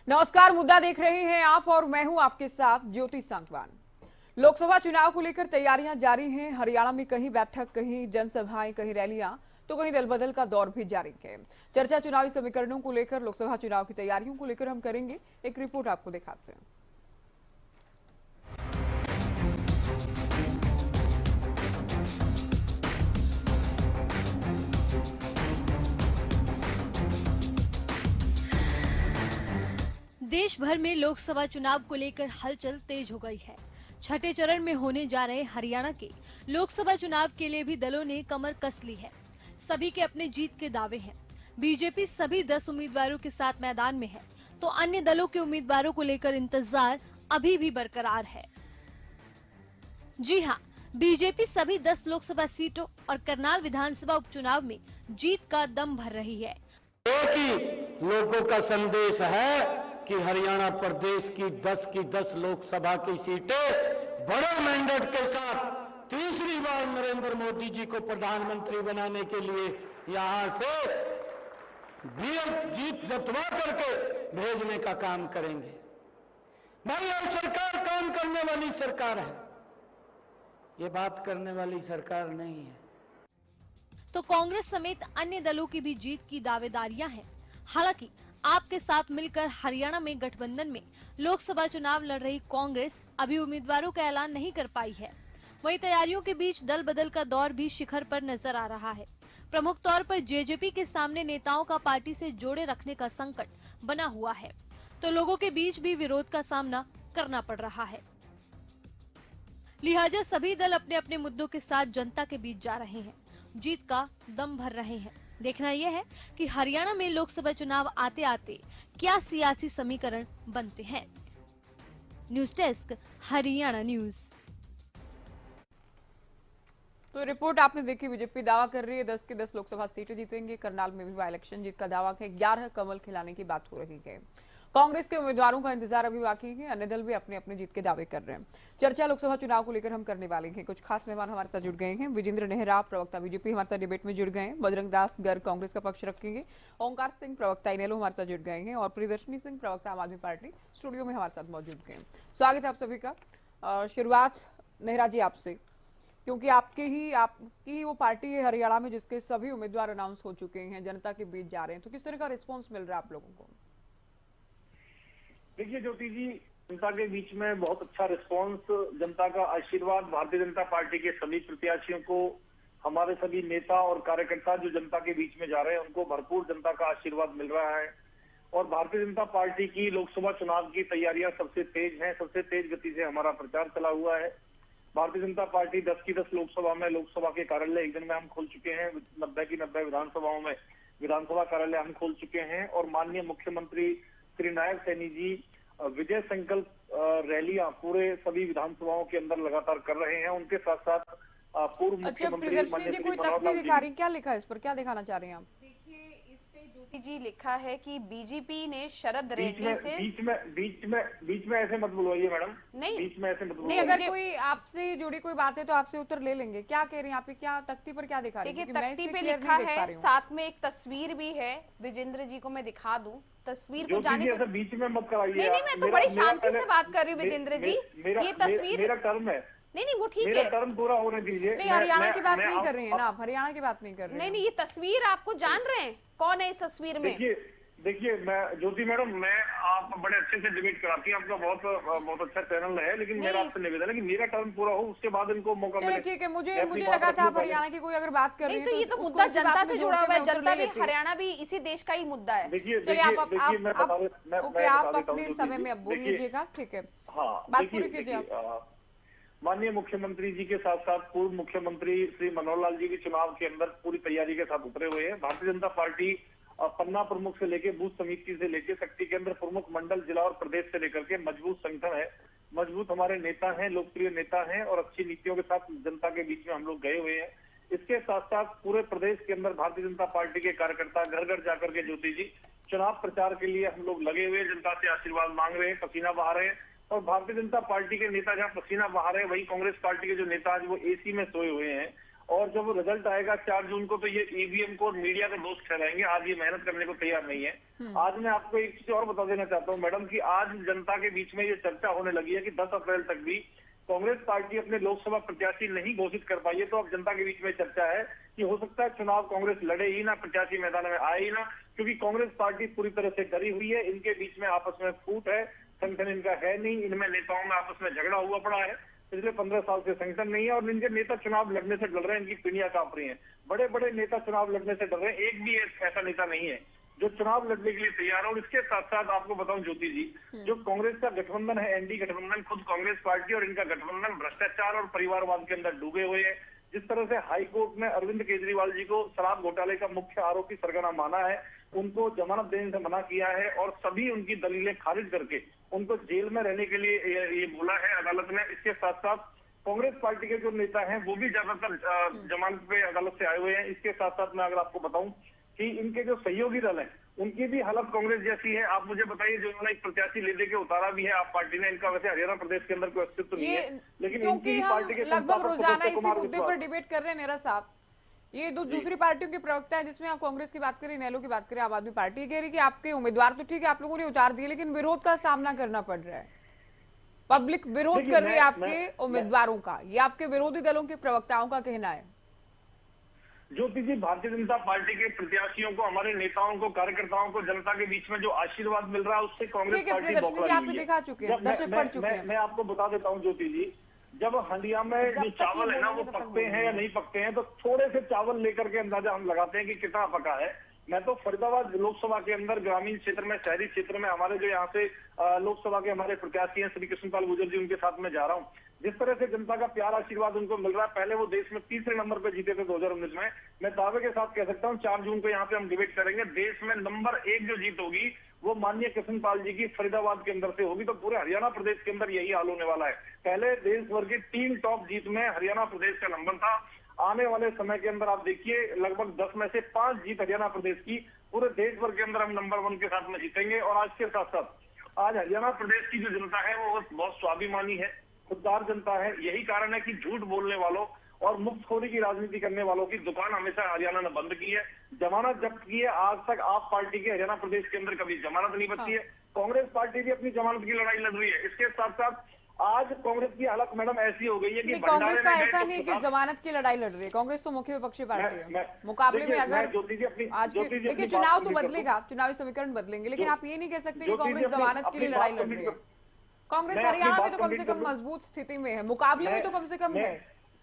नमस्कार, मुद्दा देख रहे हैं आप और मैं हूं आपके साथ ज्योति सांगवान। लोकसभा चुनाव को लेकर तैयारियां जारी हैं। हरियाणा में कहीं बैठक, कहीं जनसभाएं, कहीं रैलियां, तो कहीं दल बदल का दौर भी जारी है। चर्चा चुनावी समीकरणों को लेकर, लोकसभा चुनाव की तैयारियों को लेकर हम करेंगे। एक रिपोर्ट आपको दिखाते हैं। देश भर में लोकसभा चुनाव को लेकर हलचल तेज हो गई है। छठे चरण में होने जा रहे हरियाणा के लोकसभा चुनाव के लिए भी दलों ने कमर कस ली है। सभी के अपने जीत के दावे हैं। बीजेपी सभी 10 उम्मीदवारों के साथ मैदान में है, तो अन्य दलों के उम्मीदवारों को लेकर इंतजार अभी भी बरकरार है। जी हाँ, बीजेपी सभी 10 लोकसभा सीटों और करनाल विधानसभा उपचुनाव में जीत का दम भर रही है। एक ही लोगों का संदेश है कि हरियाणा प्रदेश की 10 लोकसभा की सीटें बड़े मैंडेट के साथ तीसरी बार नरेंद्र मोदी जी को प्रधानमंत्री बनाने के लिए यहां से जीत जतवा करके भेजने का काम करेंगे। भाई, और सरकार काम करने वाली सरकार है, ये बात करने वाली सरकार नहीं है। तो कांग्रेस समेत अन्य दलों की भी जीत की दावेदारियां हैं। हालांकि आपके साथ मिलकर हरियाणा में गठबंधन में लोकसभा चुनाव लड़ रही कांग्रेस अभी उम्मीदवारों का ऐलान नहीं कर पाई है। वहीं तैयारियों के बीच दल बदल का दौर भी शिखर पर नजर आ रहा है। प्रमुख तौर पर जेजेपी के सामने नेताओं का पार्टी से जोड़े रखने का संकट बना हुआ है, तो लोगों के बीच भी विरोध का सामना करना पड़ रहा है। लिहाजा सभी दल अपने अपने मुद्दों के साथ जनता के बीच जा रहे हैं, जीत का दम भर रहे हैं। देखना यह है कि हरियाणा में लोकसभा चुनाव आते आते क्या सियासी समीकरण बनते हैं। News desk, Haryana news. तो रिपोर्ट आपने देखी। बीजेपी दावा कर रही है 10 की 10 लोकसभा सीटें जीतेंगे। करनाल में भी बाई इलेक्शन जीत का दावा है। 11 कमल खिलाने की बात हो रही है। कांग्रेस के उम्मीदवारों का इंतजार अभी बाकी है। अन्य दल भी अपने अपने जीत के दावे कर रहे हैं। चर्चा लोकसभा चुनाव को लेकर हम करने वाले हैं। कुछ खास मेहमान हमारे साथ जुड़ गए हैं। विजेंद्र नेहरा, प्रवक्ता बीजेपी, हमारे साथ डिबेट में जुड़ गए हैं। बजरंग दास गर्ग कांग्रेस का पक्ष रखेंगे। ओंकार सिंह, प्रवक्ता इनेलो, हमारे साथ जुड़ गए हैं। और प्रियदर्शनी सिंह, प्रवक्ता आम आदमी पार्टी, स्टूडियो में हमारे साथ मौजूद गए। स्वागत है आप सभी का। शुरुआत नेहरा जी आपसे, क्योंकि आपकी वो पार्टी है हरियाणा में जिसके सभी उम्मीदवार अनाउंस हो चुके हैं, जनता के बीच जा रहे हैं, तो किस तरह का रिस्पांस मिल रहा है आप लोगों को? देखिए ज्योति जी, जनता के बीच में बहुत अच्छा रिस्पांस, जनता का आशीर्वाद भारतीय जनता पार्टी के सभी प्रत्याशियों को, हमारे सभी नेता और कार्यकर्ता जो जनता के बीच में जा रहे हैं उनको भरपूर जनता का आशीर्वाद मिल रहा है। और भारतीय जनता पार्टी की लोकसभा चुनाव की तैयारियां सबसे तेज हैं, सबसे तेज गति से हमारा प्रचार चला हुआ है। भारतीय जनता पार्टी 10 की 10 लोकसभा में लोकसभा के कार्यालय एक दिन में हम खोल चुके हैं। 90 की 90 विधानसभाओं में विधानसभा कार्यालय हम खोल चुके हैं। और माननीय मुख्यमंत्री श्री नायब सैनी जी विजय संकल्प रैलियां पूरे सभी विधानसभाओं के अंदर लगातार कर रहे हैं। उनके साथ साथ पूर्व मुख्यमंत्री प्रियदर्शनी जी कोई तख्ती दिखा रही, क्या लिखा है इस पर, क्या दिखाना चाह रही हैं आप? देखिए, इस पे ज्योति जी लिखा है कि बीजेपी ने शरद रेड्डी से बीच में ऐसे मत बुलवाइए मैडम, नहीं बीच में ऐसे मत नहीं, बुलवाइए। अगर कोई आपसे जुड़ी कोई बात है तो आपसे उत्तर ले लेंगे। क्या कह रही हैं आप? क्या तख्ती पर क्या दिखा रही हैं? देखिए, तख्ती पे लिखा है, साथ में एक तस्वीर भी है। विजेंद्र जी को मैं दिखा दूं तस्वीर को, जाने ऐसे बीच में मत कराइए। नहीं, मैं तो बड़ी शांति से बात कर रही हूँ विजेंद्र जी। ये तस्वीर मेरा टर्म है। नहीं, वो ठीक है, मेरा टर्म पूरा होने दीजिए। नहीं, हरियाणा की बात नहीं कर रही है ना आप? हरियाणा की बात नहीं कर रही हैं। नहीं, ये तस्वीर आपको जान रहे हैं कौन है इस तस्वीर में? देखिए मैं ज्योति मैडम, मैं आप बड़े अच्छे से डिबेट कराती हैं, आपका बहुत अच्छा चैनल है, लेकिन मेरा आपसे निवेदन है कि मेरा टर्म पूरा हो, उसके बाद इनको मौका मिले। ठीक है, मुझे लगा था आप हरियाणा की कोई अगर बात कर रही है तो ये तो मुद्दा जनता से जुड़ा हुआ है। जनता भी, हरियाणा भी इसी देश का ही मुद्दा है। देखिए आप अपने समय में अब बोल लीजिएगा, ठीक है? हाँ, बात पूरी कीजिए आप। माननीय मुख्यमंत्री जी के साथ साथ पूर्व मुख्यमंत्री श्री मनोहर लाल जी भी चुनाव के अंदर पूरी तैयारी के साथ उतरे हुए हैं। भारतीय जनता पार्टी पन्ना प्रमुख से लेके बूथ समिति से लेके शक्ति केंद्र प्रमुख, मंडल, जिला और प्रदेश से लेकर के मजबूत संगठन है। मजबूत हमारे नेता हैं, लोकप्रिय नेता हैं और अच्छी नीतियों के साथ जनता के बीच में हम लोग गए हुए हैं। इसके साथ साथ पूरे प्रदेश के अंदर भारतीय जनता पार्टी के कार्यकर्ता घर घर जाकर के ज्योति जी चुनाव प्रचार के लिए हम लोग लगे हुए, जनता से आशीर्वाद मांग रहे हैं, पसीना बहा रहे हैं। और भारतीय जनता पार्टी के नेता जहाँ पसीना बहा रहे हैं, वही कांग्रेस पार्टी के जो नेता आज वो एसी में सोए हुए हैं और जब रिजल्ट आएगा 4 जून को, तो ये ईवीएम को मीडिया का दोस्त ठहराएंगे। आज ये मेहनत करने को तैयार नहीं है। आज मैं आपको एक चीज और बता देना चाहता हूँ मैडम, कि आज जनता के बीच में ये चर्चा होने लगी है कि 10 अप्रैल तक भी कांग्रेस पार्टी अपने लोकसभा प्रत्याशी नहीं घोषित कर पाई है। तो अब जनता के बीच में चर्चा है कि हो सकता है चुनाव कांग्रेस लड़े ही ना, प्रत्याशी मैदान में आए ही ना, क्योंकि कांग्रेस पार्टी पूरी तरह से डरी हुई है। इनके बीच में आपस में फूट है, संगठन इनका है नहीं, इनमें नेताओं में आपस में झगड़ा हुआ पड़ा है। पिछले 15 साल से संगठन नहीं है और इनके नेता चुनाव लड़ने से डर रहे हैं, इनकी पीढ़ियां कांप रही हैं। बड़े बड़े नेता चुनाव लड़ने से डर रहे हैं। एक भी ऐसा नेता नहीं है जो चुनाव लड़ने के लिए तैयार है। और इसके साथ साथ आपको बताऊं ज्योति जी, जो कांग्रेस का गठबंधन है, एनडी गठबंधन, खुद कांग्रेस पार्टी और इनका गठबंधन भ्रष्टाचार और परिवारवाद के अंदर डूबे हुए हैं। जिस तरह से हाईकोर्ट ने अरविंद केजरीवाल जी को शराब घोटाले का मुख्य आरोपी सरगना माना है, उनको जमानत देने से मना किया है और सभी उनकी दलीलें खारिज करके उनको जेल में रहने के लिए ये बोला है अदालत ने। इसके साथ साथ कांग्रेस पार्टी के जो नेता हैं वो भी ज्यादातर जमानत पे अदालत से आए हुए हैं। इसके साथ साथ मैं अगर आपको बताऊं कि इनके जो सहयोगी दल हैं उनकी भी हालत कांग्रेस जैसी है। आप मुझे बताइए, जो इन्होंने एक प्रत्याशी ले के उतारा भी है आप पार्टी ने, इनका वैसे हरियाणा प्रदेश के अंदर कोई अस्तित्व नहीं है, लेकिन क्योंकि इनकी हम पार्टी के लगभग रोजाना इसी कुमार मुद्दे पर डिबेट कर रहे हैं नेरा साहब। ये दूसरी पार्टियों के प्रवक्ता है, जिसमें आप कांग्रेस की बात करें, नेलो की बात करें, आम आदमी पार्टी कह रही कि आपके उम्मीदवार तो ठीक है आप लोगों ने उतार दिए, लेकिन विरोध का सामना करना पड़ रहा है। पब्लिक विरोध कर रही है आपके उम्मीदवारों का, ये आपके विरोधी दलों के प्रवक्ताओं का कहना है। ज्योति जी, भारतीय जनता पार्टी के प्रत्याशियों को, हमारे नेताओं को, कार्यकर्ताओं को जनता के बीच में जो आशीर्वाद मिल रहा है उससे कांग्रेस पार्टी बौखला हुई है। दिखा चुके हैं, दर्शक पढ़ चुके हैं। मैं आपको बता देता हूँ ज्योति जी, जब हंडिया में जो चावल है ना वो पकते हैं या नहीं पकते हैं, तो थोड़े से चावल लेकर के अंदाजा हम लगाते हैं कि कितना पका है। मैं तो फरीदाबाद लोकसभा के अंदर ग्रामीण क्षेत्र में, शहरी क्षेत्र में हमारे जो यहाँ से लोकसभा के हमारे प्रत्याशी हैं श्री कृष्णपाल गुर्जर जी, उनके साथ में जा रहा हूँ। जिस तरह से जनता का प्यार आशीर्वाद उनको मिल रहा है, पहले वो देश में तीसरे नंबर पे जीते थे 2019 में। मैं दावे के साथ कह सकता हूँ 4 जून को यहाँ पे हम डिबेट करेंगे। देश में नंबर 1 जो जीत होगी वो माननीय कृष्णपाल जी की फरीदाबाद के अंदर से होगी। तो पूरे हरियाणा प्रदेश के अंदर यही हाल होने वाला है। पहले देश भर की 3 टॉप जीत में हरियाणा प्रदेश का नंबर था। आने वाले समय के अंदर आप देखिए लगभग 10 में से 5 जीत हरियाणा प्रदेश की, पूरे देश भर के अंदर हम नंबर 1 के साथ में जीतेंगे। और आज के साथ साथ आज हरियाणा प्रदेश की जो जनता है वो बहुत स्वाभिमानी है, खुददार जनता है। यही कारण है कि झूठ बोलने वालों और मुफ्तखोरी की राजनीति करने वालों की दुकान हमेशा हरियाणा ने बंद की है, जमानत जब्त की है। आज तक आप पार्टी के हरियाणा प्रदेश के अंदर कभी जमानत नहीं बची है। कांग्रेस पार्टी भी अपनी जमानत की लड़ाई लड़ रही है। इसके साथ साथ आज कांग्रेस की हालत मैडम ऐसी हो गई है कि कांग्रेस का ऐसा नहीं कि जमानत की लड़ाई लड़ रही है, कांग्रेस तो मुख्य विपक्षी पार्टी है। मुकाबले में अगर आज देखिए चुनाव तो बदलेगा, चुनावी समीकरण बदलेंगे, लेकिन आप ये नहीं कह सकते कि कांग्रेस जमानत के लिए लड़ाई लड़ रही है। कांग्रेस हरियाणा में तो कम से कम मजबूत स्थिति में है, मुकाबले में तो कम से कम है।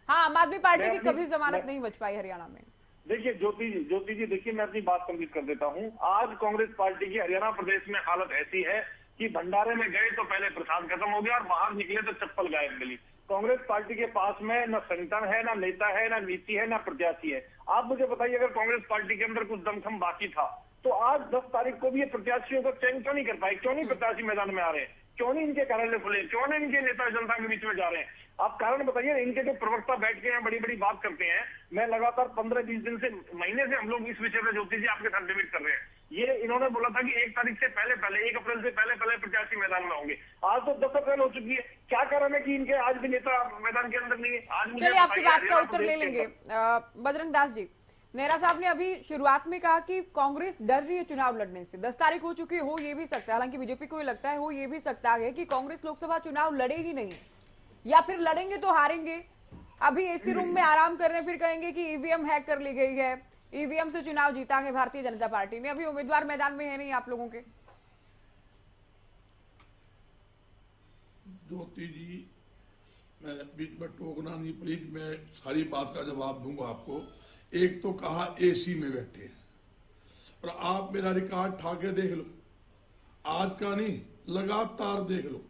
हाँ, आम आदमी पार्टी की कभी जमानत नहीं बच पाई हरियाणा में। देखिए ज्योति जी देखिए, मैं अपनी बात कंप्लीट कर देता हूँ। आज कांग्रेस पार्टी की हरियाणा प्रदेश में हालत ऐसी है कि भंडारे में गए तो पहले प्रसाद खत्म हो गया और बाहर निकले तो चप्पल गायब मिली। कांग्रेस पार्टी के पास में न संगठन है, न नेता है, न नीति है, न प्रत्याशी है। आप मुझे बताइए, अगर कांग्रेस पार्टी के अंदर कुछ दमखम बाकी था तो आज 10 तारीख को भी ये प्रत्याशियों को चयन क्यों नहीं कर पाए? क्यों नहीं प्रत्याशी मैदान में आ रहे हैं? क्यों नहीं इनके कार्यालय खुले? क्यों नहीं इनके नेता जनता के बीच में जा रहे हैं? आप कारण बताइए। इनके जो प्रवक्ता बैठ के हैं बड़ी बड़ी बात करते हैं, मैं लगातार 15-20 दिन से, महीने से हम लोग इस विषय में ज्योति जी आपके साथ डिबेट कर रहे हैं। ये इन्होंने बोला था कि 1 तारीख से पहले 1 अप्रैल से पहले प्रत्याशी मैदान में होंगे। आज तो 10 अप्रैल हो चुकी है। क्या कारण है कि इनके आज भी नेता मैदान के अंदर नहीं है? आज मुझे चलिए आपकी बात का उत्तर ले लेंगे। बजरंग दास जी, नेहरा साहब ने अभी शुरुआत में कहा कि कांग्रेस डर रही है चुनाव लड़ने से। 10 तारीख हो चुकी हो ये भी सकता है, हालांकि बीजेपी को ये लगता है हो ये भी सकता है कि कांग्रेस लोकसभा चुनाव लड़े ही नहीं, या फिर लड़ेंगे तो हारेंगे। अभी एसी रूम में आराम कर रहे हैं, फिर कहेंगे कि ईवीएम हैक कर ली गई है, ईवीएम से चुनाव जीता है भारतीय जनता पार्टी ने। अभी उम्मीदवार मैदान में है नहीं आप लोगों के। ज्योति जी, मैं बीच में टोकना नहीं प्लीज, मैं सारी बात का जवाब दूंगा आपको। एक तो कहा एसी में बैठे हैं, और आप मेरा रिकॉर्ड ठाके देख लो, आज का नहीं लगातार देख लो।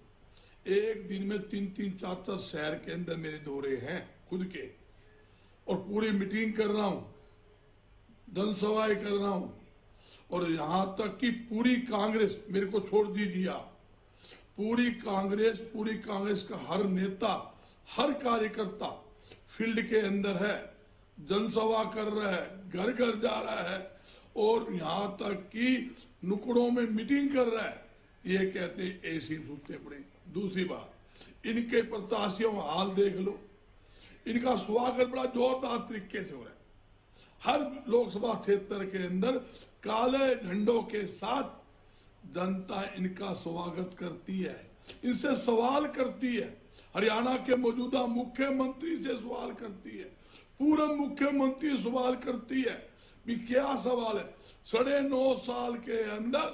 एक दिन में 3-3, 4-4 शहर के अंदर मेरे दौरे हैं खुद के, और पूरी मीटिंग कर रहा हूं, जनसभाएं कर रहा हूं, और यहां तक कि पूरी कांग्रेस, मेरे को छोड़ दीजिए आप, पूरी कांग्रेस का हर नेता, हर कार्यकर्ता फील्ड के अंदर है, जनसभा कर रहा है, घर घर जा रहा है, और यहां तक कि नुकड़ों में मीटिंग कर रहा है। ये कहते एसी सूते पड़े। दूसरी बात, इनके प्रत्याशियों का हाल देख लो। इनका स्वागत बड़ा जोरदार तरीके से हो रहा है। हर लोकसभा क्षेत्र के अंदर काले झंडों के साथ जनता इनका स्वागत करती है, इनसे सवाल करती है। हरियाणा के मौजूदा मुख्यमंत्री से सवाल करती है, पूर्व मुख्यमंत्री सवाल करती है भी क्या सवाल है, 9.5 साल के अंदर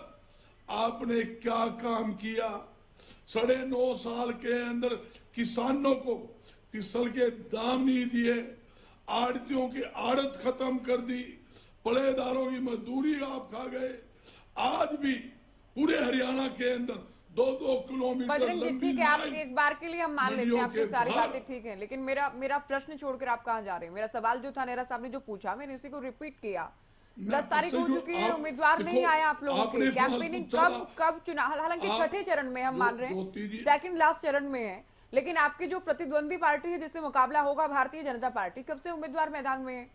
आपने क्या काम किया। 9.5 साल के अंदर किसानों को फसल के दाम नहीं दिए, आड़तियों की आड़त खत्म कर दी, पड़ेदारों की मजदूरी आप खा गए। आज भी पूरे हरियाणा के अंदर 2-2 किलोमीटर बजरंग जी लंबी ठीक है, आप लाइन एक बार के लिए हम मान लेते हैं, मंडियों आपकी के सारी बाहर। बातें ठीक है, लेकिन मेरा प्रश्न छोड़कर आप कहाँ जा रहे हैं? मेरा सवाल जो था, नेहरा साहब ने जो पूछा, मैंने उसी को रिपीट किया। 10 तारीख हो चुकी है, उम्मीदवार नहीं आया आप लोगों के, कैंपेनिंग कब चुनाव, हालांकि छठे चरण में हम मान रहे हैं, सेकंड लास्ट चरण में है, लेकिन आपकी जो प्रतिद्वंदी पार्टी है जिससे मुकाबला होगा भारतीय जनता पार्टी, कब से उम्मीदवार मैदान में है?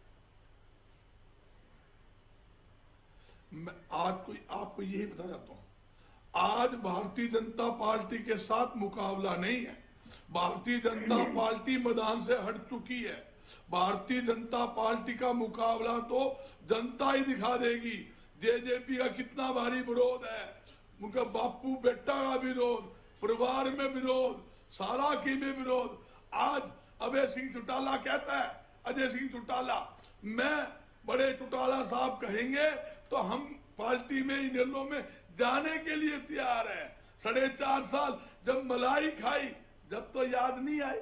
मैं आज आपको यही बता जाता हूं, आज भारतीय जनता पार्टी के साथ मुकाबला नहीं है। भारतीय जनता पार्टी मैदान से हट चुकी है। भारतीय जनता पार्टी का मुकाबला तो जनता ही दिखा देगी। जेजेपी का कितना भारी विरोध है, उनका बापू बेटा का विरोध, परिवार में विरोध, साराकी में विरोध। आज अभय सिंह चौटाला कहता है, अजय सिंह चौटाला, मैं बड़े चौटाला साहब कहेंगे तो हम पार्टी में इनेलो में जाने के लिए तैयार है। 4.5 साल जब मलाई खाई, जब तो याद नहीं आई,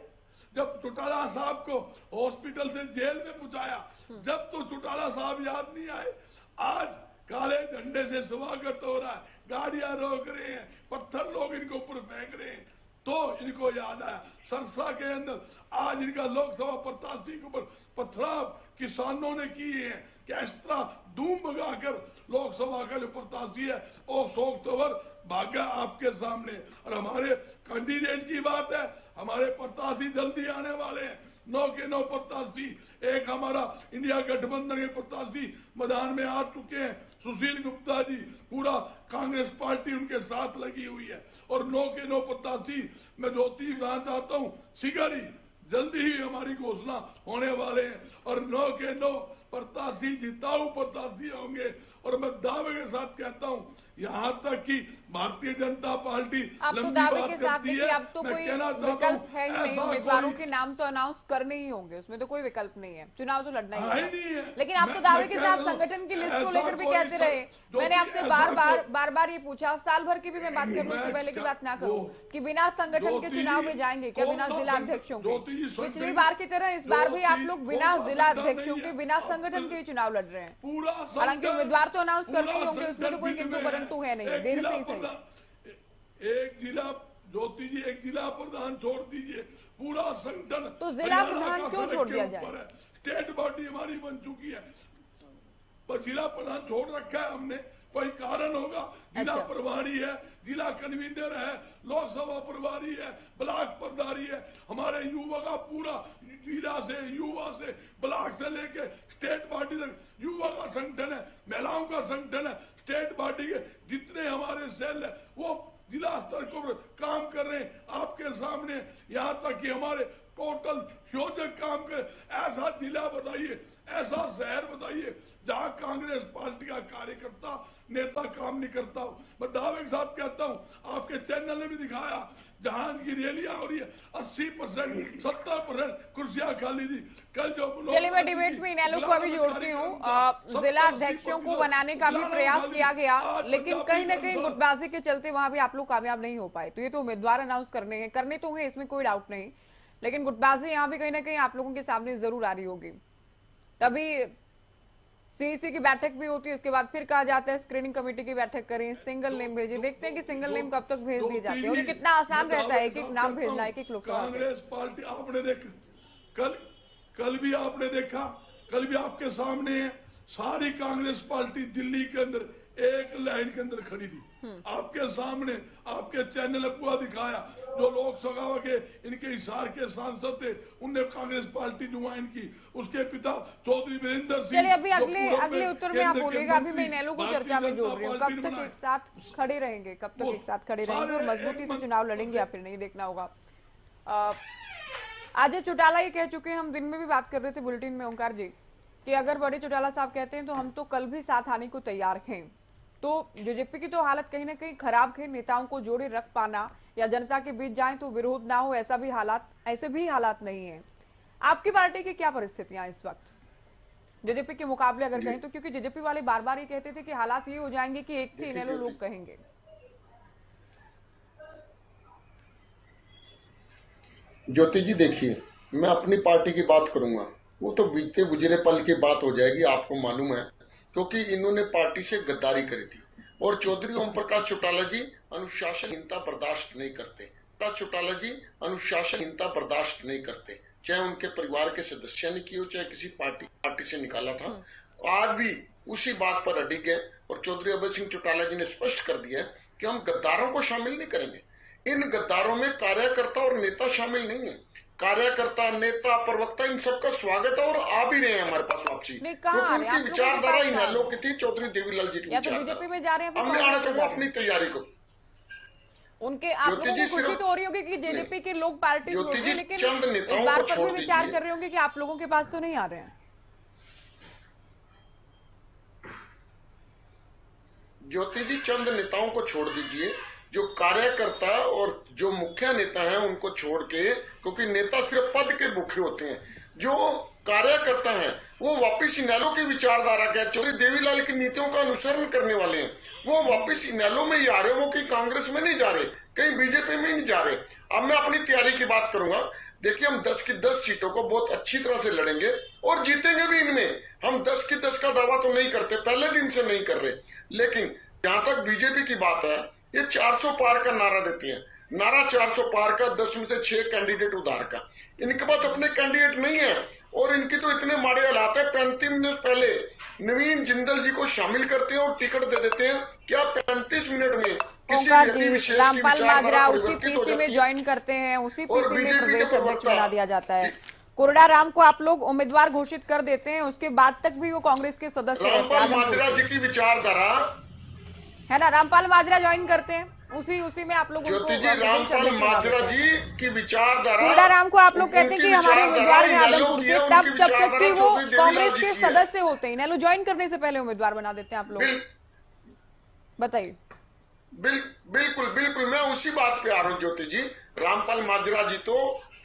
जब चौटाला साहब को हॉस्पिटल से जेल में पहुंचाया, जब तो चौटाला साहब याद नहीं आए। आज काले झंडे से स्वागत हो रहा है, गाड़ियां रोक रहे हैं, पत्थर लोग इनके ऊपर फेंक रहे हैं, तो इनको याद आया। सरसा के अंदर आज इनका लोकसभा प्रत्याशी के ऊपर पथराव किसानों ने किए हैं, कैस्ट्रा धूम भगाकर लोकसभा का जो प्रत्याशी है वो 100 अक्टूबर भाग्य आपके सामने। और हमारे कैंडिडेट की बात है, हमारे प्रत्याशी जल्दी आने वाले हैं, 9 के 9 प्रत्याशी। एक हमारा इंडिया गठबंधन के प्रत्याशी मैदान में आ चुके हैं, सुशील गुप्ता जी, पूरा कांग्रेस पार्टी उनके साथ लगी हुई है। और 9 के 9 प्रत्याशी मैं ज्योति कहना चाहता हूँ, सिगरी जल्दी ही हमारी घोषणा होने वाले हैं और 9 के 9 प्रत्याशी जिताऊ प्रत्याशी होंगे। और मैं दावे के साथ कहता हूँ, यहाँ तक कि भारतीय जनता पार्टी आप तो दावे के साथ नहीं कि अब तो कोई विकल्प है ही नहीं, उम्मीदवारों के नाम तो अनाउंस करने ही होंगे, उसमें तो कोई विकल्प नहीं है, चुनाव तो लड़ना ही है। लेकिन आप तो दावे के साथ संगठन की लिस्ट को लेकर भी कहते रहे। मैंने आपसे बार बार ये पूछा, साल भर की भी मैं बात करूँ, उससे पहले की बात ना करूँ, कि बिना संगठन के चुनाव में जाएंगे क्या, बिना जिला अध्यक्षों के? पिछली बार की तरह इस बार भी आप लोग बिना जिला अध्यक्षों के, बिना संगठन के चुनाव लड़ रहे हैं। हालांकि उम्मीदवार तो अनाउंस करने ही होंगे, उसमें तो कोई किंतु परंतु है नहीं, देर से ही सही। एक जिला ज्योति जी, एक जिला प्रधान छोड़ दीजिए, पूरा संगठन तो जिला प्रधान क्यों छोड़ दिया जाए? स्टेट बॉडी हमारी बन चुकी है, पर जिला प्रधान छोड़ रखा है हमने, कोई कारण होगा। जिला प्रभारी है, जिला कन्वीनर है, लोकसभा प्रभारी है, ब्लॉक प्रभारी है, हमारे युवा का पूरा जिला से, युवा से, ब्लॉक से लेके स्टेट पार्टी तक युवा का संगठन है, महिलाओं का संगठन है। स्टेट पार्टी के जितने हमारे सेल है वो जिला स्तर को काम कर रहे हैं आपके सामने। यहाँ तक कि हमारे टोटल योजक काम कर। ऐसा जिला बताइए, ऐसा शहर बताइए जहाँ कांग्रेस पार्टी का कार्यकर्ता नेता काम नहीं करता हो। मैं दावे के साथ कहता हूँ, आपके चैनल ने भी दिखाया, जहां की रैलियां हो रही है 80%, 70% कुर्सियां खाली थी। कल जो चलिए मैं डिबेट में इनेलो को अभी जोड़ती हूँ। जिला अध्यक्षों को बनाने का भी प्रयास किया गया, लेकिन कहीं ना कहीं गुटबाजी के चलते वहां भी आप लोग कामयाब नहीं हो पाए। तो ये तो उम्मीदवार अनाउंस करने तो है, इसमें कोई डाउट नहीं, लेकिन गुटबाजी यहाँ भी कहीं ना कहीं आप लोगों के सामने जरूर आ रही होगी। तभी सीईसी की बैठक भी होती है, उसके बाद फिर कहा जाता है स्क्रीनिंग कमेटी की बैठक करें, सिंगल नेम भेजिए। देखते हैं कि सिंगल नेम कब तक भेज दिए जाते हैं और ये कितना आसान रहता है, एक नाम भेजना, एक लोकसभा। कांग्रेस पार्टी आपने देखा, कल भी आपने देखा, कल भी आपके सामने है, सारी कांग्रेस पार्टी दिल्ली के अंदर एक लाइन के अंदर खड़ी थी, आपके सामने, आपके चैनल पूरा दिखाया। जो लोकसभा के इनके हिसार के सांसद थे, उनने कांग्रेस पार्टी ज्वाइन की, उसके पिता चौधरी वीरेंद्र सिंह। चलिए अभी अगले उत्तर में आप बोलेगा, अभी मैं इनेलो को चर्चा में जोड़ रही हूँ। कब तक एक साथ खड़े रहेंगे, कब तक एक साथ खड़े रहेंगे और मजबूती से चुनाव लड़ेंगे या फिर नहीं, देखना होगा। अजय चौटाला ये कह चुके हैं, हम दिन में भी बात कर रहे थे बुलेटिन में ओंकार जी, कि अगर बड़े चौटाला साहब कहते हैं तो हम तो कल भी साथ आने को तैयार हैं। तो बीजेपी की तो हालत कहीं ना कहीं खराब है, नेताओं को जोड़े रख पाना या जनता के बीच जाएं तो विरोध ना हो, ऐसे भी हालात नहीं है। आपकी पार्टी की क्या परिस्थितियां इस वक्त जेजेपी के मुकाबले अगर कहें तो? क्योंकि जेजेपी वाले बार बार ये कहते थे कि हालात ये हो जाएंगे कि एक थे इनेलो लोग कहेंगे। ज्योति जी देखिए, मैं अपनी पार्टी की बात करूंगा, वो तो बीते गुजरे पल की बात हो जाएगी, आपको मालूम है, क्योंकि इन्होंने पार्टी से गद्दारी करी थी। और चौधरी ओम प्रकाश चौटाला जी अनुशासनहीनता बर्दाश्त नहीं करते। चौटाला जी अनुशासनहीनता बर्दाश्त नहीं करते, चाहे उनके परिवार के सदस्य ने की हो, चाहे किसी पार्टी से निकाला था। आज भी उसी बात पर अडिग है और चौधरी अभय सिंह चौटाला जी ने स्पष्ट कर दिया है कि हम गद्दारों को शामिल नहीं करेंगे। इन गद्दारों में कार्यकर्ता और नेता शामिल नहीं है। कार्यकर्ता, नेता, प्रवक्ता, इन सबका स्वागत है और आ भी रहे हैं हमारे पास वापसी, क्योंकि उनकी विचारधारा इनेलो की थी, चौधरी देवीलाल जी की बीजेपी में जा रहे हैं, हमने आना तो अपनी तैयारी को उनके आप लोगों को खुशी तो हो रही होगी कि जेजेपी के लोग पार्टी छोड़ रहे हैं, लेकिन इस बार पर भी विचार कर रहे होंगे कि आप लोगों के पास तो नहीं आ रहे हैं। ज्योति जी, चंद नेताओं को छोड़ दीजिए, जो कार्यकर्ता और जो मुख्य नेता हैं उनको छोड़ के, क्योंकि नेता सिर्फ पद के भूखे होते हैं, जो कार्यकर्ता हैं वो वापिस इनेलो की विचारधारा के, चौधरी देवीलाल की नीतियों का अनुसरण करने वाले हैं, वो वापिस इनेलो में ही आ रहे, वो कहीं कांग्रेस में नहीं जा रहे, कहीं बीजेपी में नहीं जा रहे। अब मैं अपनी तैयारी की बात करूंगा। देखिए, हम 10 की 10 सीटों को बहुत अच्छी तरह से लड़ेंगे और जीतेंगे भी इनमें। हम 10 की 10 का दावा तो नहीं करते, पहले दिन से नहीं कर रहे, लेकिन जहां तक बीजेपी की बात है, ये 400 पार का नारा देती है। नारा 400 पार का, 10 में से 6 कैंडिडेट उधार का। इनके पास अपने कैंडिडेट नहीं है और इनकी तो इतने माड़े हालात है, 35 मिनट पहले नवीन जिंदल जी को शामिल करते हैं और टिकट दे देते हैं। क्या 35 मिनट में ओंकार जी, रामपाल माजरा उसी पीसी में ज्वाइन करते हैं, उसी पीसी में प्रदेश अध्यक्ष बना दिया जाता है। कोरड़ा राम को आप लोग उम्मीदवार घोषित कर देते हैं, उसके बाद तक भी वो कांग्रेस के सदस्य रहते हैं। रामपाल माजरा जी की विचारधारा है ना, रामपाल माजरा ज्वाइन करते हैं, उसी में आप लोग रामपाल माजरा जी की विचारधारा, कोरड़ा राम को आप लोग कहते हैं कि हमारे उम्मीदवार हैं आदमपुर से, तब तक कि वो कांग्रेस के सदस्य होते हैं, इनेलो ज्वाइन करने से पहले उम्मीदवार बना देते हैं आप लोग। बताइए। बिल्कुल बिल्कुल, मैं उसी बात पे आ रहा हूँ ज्योति जी। रामपाल माजरा जी तो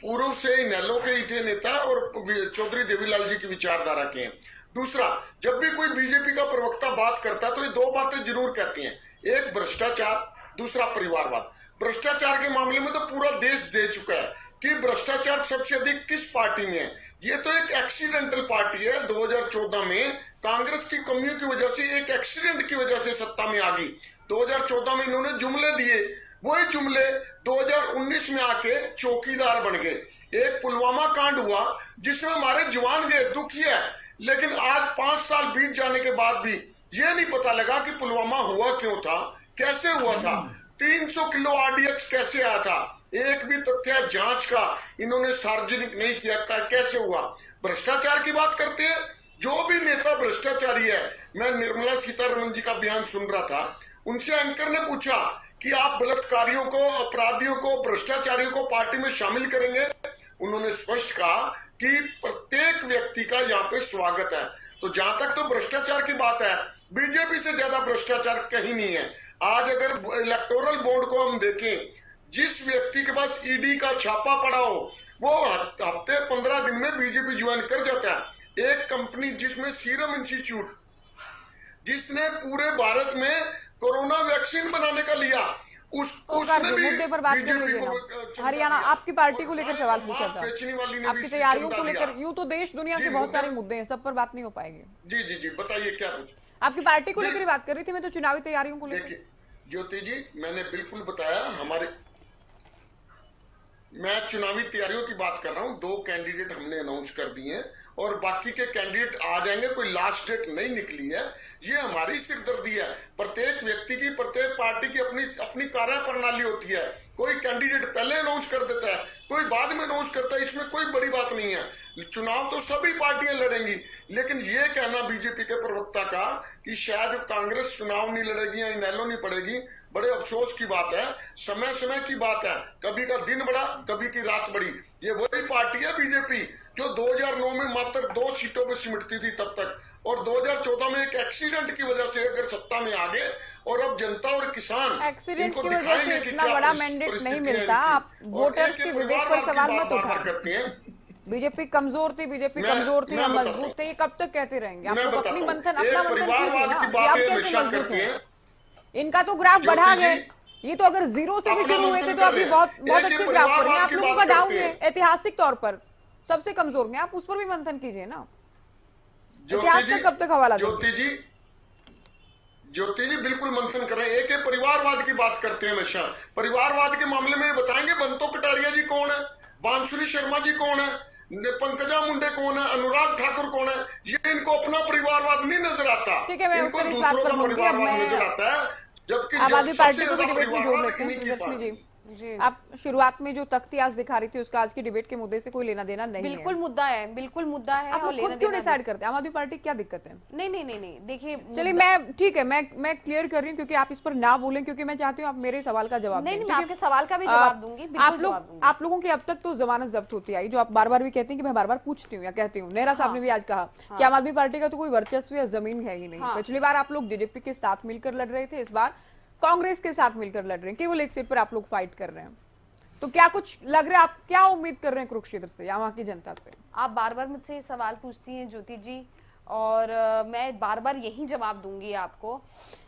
पूर्व से इनेलो के ही थे नेता और चौधरी देवीलाल जी की विचारधारा के हैं। दूसरा, जब भी कोई बीजेपी का प्रवक्ता बात करता है तो ये 2 बातें जरूर कहती हैं, एक भ्रष्टाचार, दूसरा परिवारवाद। भ्रष्टाचार के मामले में तो पूरा देश दे चुका है कि भ्रष्टाचार सबसे अधिक किस पार्टी में है। ये तो एक एक्सीडेंटल पार्टी है। 2014 में कांग्रेस की कमियों की वजह से, एक एक्सीडेंट की वजह से सत्ता में आ गई। 2014 में इन्होंने जुमले दिए, वही जुमले 2019 में आके चौकीदार बन गए। एक पुलवामा कांड हुआ जिसमें हमारे जवान गए, दुखी है, लेकिन आज 5 साल बीत जाने के बाद भी ये नहीं पता लगा कि पुलवामा हुआ क्यों था, कैसे हुआ था, 300 किलो आरडीएक्स कैसे आया था, एक भी तथ्य जांच का इन्होंने सार्वजनिक नहीं किया, कैसे हुआ। भ्रष्टाचार की बात करते हैं, जो भी नेता भ्रष्टाचारी है। मैं निर्मला सीतारमण जी का बयान सुन रहा था, उनसे एंकर ने पूछा कि आप बलात्कारियों को, अपराधियों को, भ्रष्टाचारियों को पार्टी में शामिल करेंगे। उन्होंने स्पष्ट कहा कि प्रत्येक व्यक्ति का यहाँ पे स्वागत है। तो जहां तक तो भ्रष्टाचार की बात है, बीजेपी से ज्यादा भ्रष्टाचार कहीं नहीं है। आज अगर इलेक्टोरल बॉन्ड को हम देखें, जिस व्यक्ति के पास ईडी का छापा पड़ा हो वो हफ्ते 15 दिन में बीजेपी ज्वाइन कर जाता है। एक कंपनी जिसमें सीरम इंस्टीट्यूट, जिसने पूरे भारत में कोरोना वैक्सीन बनाने का लिया, उसने भी मुद्दे पर बात कर लीजिए। हरियाणा आपकी पार्टी को लेकर सवाल पूछा था, आपकी तैयारियों को लेकर। यूं तो देश दुनिया के बहुत सारे मुद्दे हैं, सब पर बात नहीं हो पाएगी। जी जी जी, बताइए क्या पूछ। आपकी पार्टी को लेकर बात कर रही थी मैं, तो चुनावी तैयारियों को लेकर। ज्योति जी, मैंने बिल्कुल बताया, मैं चुनावी तैयारियों की बात कर रहा हूं। 2 कैंडिडेट हमने अनाउंस कर दिए हैं और बाकी के कैंडिडेट आ जाएंगे, कोई लास्ट डेट नहीं निकली है। ये हमारी सिरदर्दी है। प्रत्येक व्यक्ति की, प्रत्येक पार्टी की अपनी कार्य प्रणाली होती है। कोई कैंडिडेट पहले अनाउंस कर देता है, कोई बाद में अनाउंस करता है, इसमें कोई बड़ी बात नहीं है। चुनाव तो सभी पार्टियां लड़ेंगी, लेकिन ये कहना बीजेपी के प्रवक्ता का कि शायद कांग्रेस चुनाव नहीं लड़ेगी या इनेलो नहीं पड़ेगी, बड़े अफसोस की बात है, समय समय की बात है, कभी का दिन बढ़ा, कभी की रात बढ़ी। ये वही पार्टी है बीजेपी जो 2009 में मात्र 2 सीटों पर सिमटती थी तब तक, और 2014 में एक एक्सीडेंट की वजह से अगर सत्ता में आ गए, और अब जनता और किसान एक्सीडेंट की वजह से इतना बड़ा मैंडेट नहीं मिलता। आप वोटर्स के विवेक पर सवाल मत उठाएं। बीजेपी कमजोर थी, बीजेपी कमजोर थी, हम मजबूत थे, ये कब तक कहते रहेंगे? आप लोग अपनी मंथन अपना मंथन कीजिए ना कि आप कैसे मजबूत हैं। इनका तो ग्राफ बढ़ा है, ये तो अगर 0 से भी शुरू हुए थे तो अभी बहुत बहुत अच्छे ग्राफ पर हैं। आप लोगों का डाउन है ऐतिहासिक तौर पर, सबसे कमजोर में आप उस पर भी मंथन कीजिए ना। इतिहास का कब तक हवाला देंगे? ज्योति जी बिल्कुल मंथन कर रहे हैं। एक परिवारवाद की बात करते हैं हमेशा। परिवारवाद के मामले में बताएंगे बंतो कटारिया जी कौन है, बांसुरी शर्मा जी कौन है, पंकजा मुंडे कौन है, अनुराग ठाकुर कौन है? ये इनको अपना परिवारवाद नहीं नजर आता। ठीक है, मैं इनको इस बात दूसरों पर का बोलूंगी। अब परिवारवाद नजर मैं आता है, जबकि आम आदमी पार्टी को भी डिबेट में जोड़ लेते हैं। सबसे सुदर्शनी जी, जी। आप शुरुआत में जो तख्ती आज दिखा रही थी उसका आज की डिबेट के मुद्दे से कोई लेना देना नहीं है। बिल्कुल मुद्दा है, बिल्कुल मुद्दा है। आप और लोग खुद क्यों डिसाइड करते हैं? आम आदमी पार्टी क्या दिक्कत है? नहीं नहीं नहीं नहीं, देखिए चलिए मैं ठीक है, मैं क्लियर कर रही हूँ क्योंकि आप इस पर ना बोलें, क्योंकि मैं चाहती हूँ आप मेरे सवाल का जवाब नहीं दें। नहीं, मैं आपके सवाल का भी जवाब दूंगी, बिल्कुल जवाब दूंगी। आप लोगों की अब तक तो जमानत जब्त होती आई, जो आप बार बार भी कहती हैं कि मैं बार बार पूछती हूँ या कहती हूँ। नेहरा साहब ने भी आज कहा कि आम आदमी पार्टी का तो कोई वर्चस्व या जमीन है ही नहीं। पिछली बार आप लोग जेजेपी के साथ मिलकर लड़ रहे थे, इस बार कांग्रेस के साथ मिलकर लड़ रहे हैं, केवल एक सीट पर आप लोग फाइट कर रहे हैं। तो क्या कुछ लग रहा है, आप क्या उम्मीद कर रहे हैं कुरुक्षेत्र से या वहां की जनता से? आप बार बार मुझसे ये सवाल पूछती हैं ज्योति जी, और मैं बार बार यही जवाब दूंगी आपको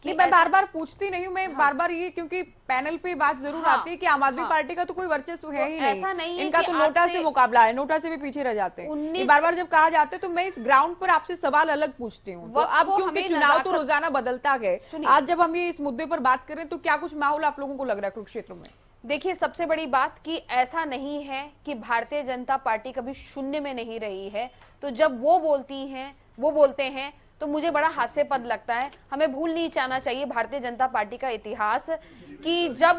कि मैं बार बार पूछती नहीं हूँ, मैं बार बार ये, क्योंकि पैनल पे बात जरूर आती है कि आम आदमी पार्टी का तो कोई वर्चस्व है ही नहीं, ऐसा नहीं है इनका कि तो नोटा आज से से मुकाबला है, नोटा से भी पीछे रह जाते हैं। ये बार बार जब कहा जाता है तो मैं इस ग्राउंड पर आपसे सवाल अलग पूछती हूँ। तो अब क्योंकि चुनाव तो रोजाना बदलता है, आज जब हम ये इस मुद्दे पर बात करें तो क्या कुछ माहौल आप लोगों को लग रहा है कुरुक्षेत्र में? देखिए, सबसे बड़ी बात कि ऐसा नहीं है कि भारतीय जनता पार्टी कभी शून्य में नहीं रही है। तो जब वो बोलते हैं तो मुझे बड़ा हास्यास्पद लगता है। हमें भूल नहीं जाना चाहिए भारतीय जनता पार्टी का इतिहास, कि जब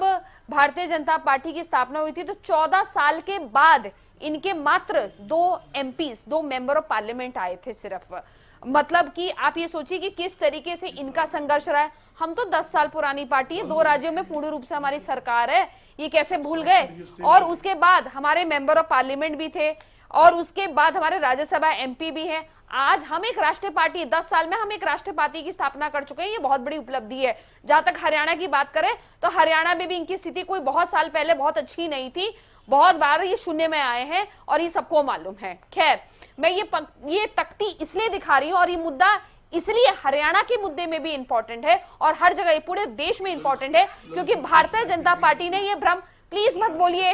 भारतीय जनता पार्टी की स्थापना हुई थी तो 14 साल के बाद इनके मात्र 2 MPs, 2 मेंबर ऑफ पार्लियामेंट आए थे सिर्फ। मतलब कि आप ये सोचिए कि किस तरीके से इनका संघर्ष रहा है। हम तो 10 साल पुरानी पार्टी है, 2 राज्यों में पूर्ण रूप से हमारी सरकार है, ये कैसे भूल गए? और उसके बाद हमारे मेंबर ऑफ पार्लियामेंट भी थे, और उसके बाद हमारे राज्यसभा MP भी हैं। आज हम एक राष्ट्रीय पार्टी, 10 साल में हम एक राष्ट्रीय पार्टी की स्थापना कर चुके हैं, ये बहुत बड़ी उपलब्धि है। जहां तक हरियाणा की बात करें तो हरियाणा में भी इनकी स्थिति कोई बहुत साल पहले बहुत अच्छी नहीं थी, बहुत बार ये शून्य में आए हैं और ये सबको मालूम है। खैर, मैं ये तख्ती इसलिए दिखा रही हूँ और ये मुद्दा इसलिए हरियाणा के मुद्दे में भी इंपॉर्टेंट है और हर जगह पूरे देश में इंपॉर्टेंट है, क्योंकि भारतीय जनता पार्टी ने ये भ्रम, प्लीज मत बोलिए,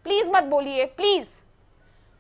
प्लीज मत बोलिए, प्लीज,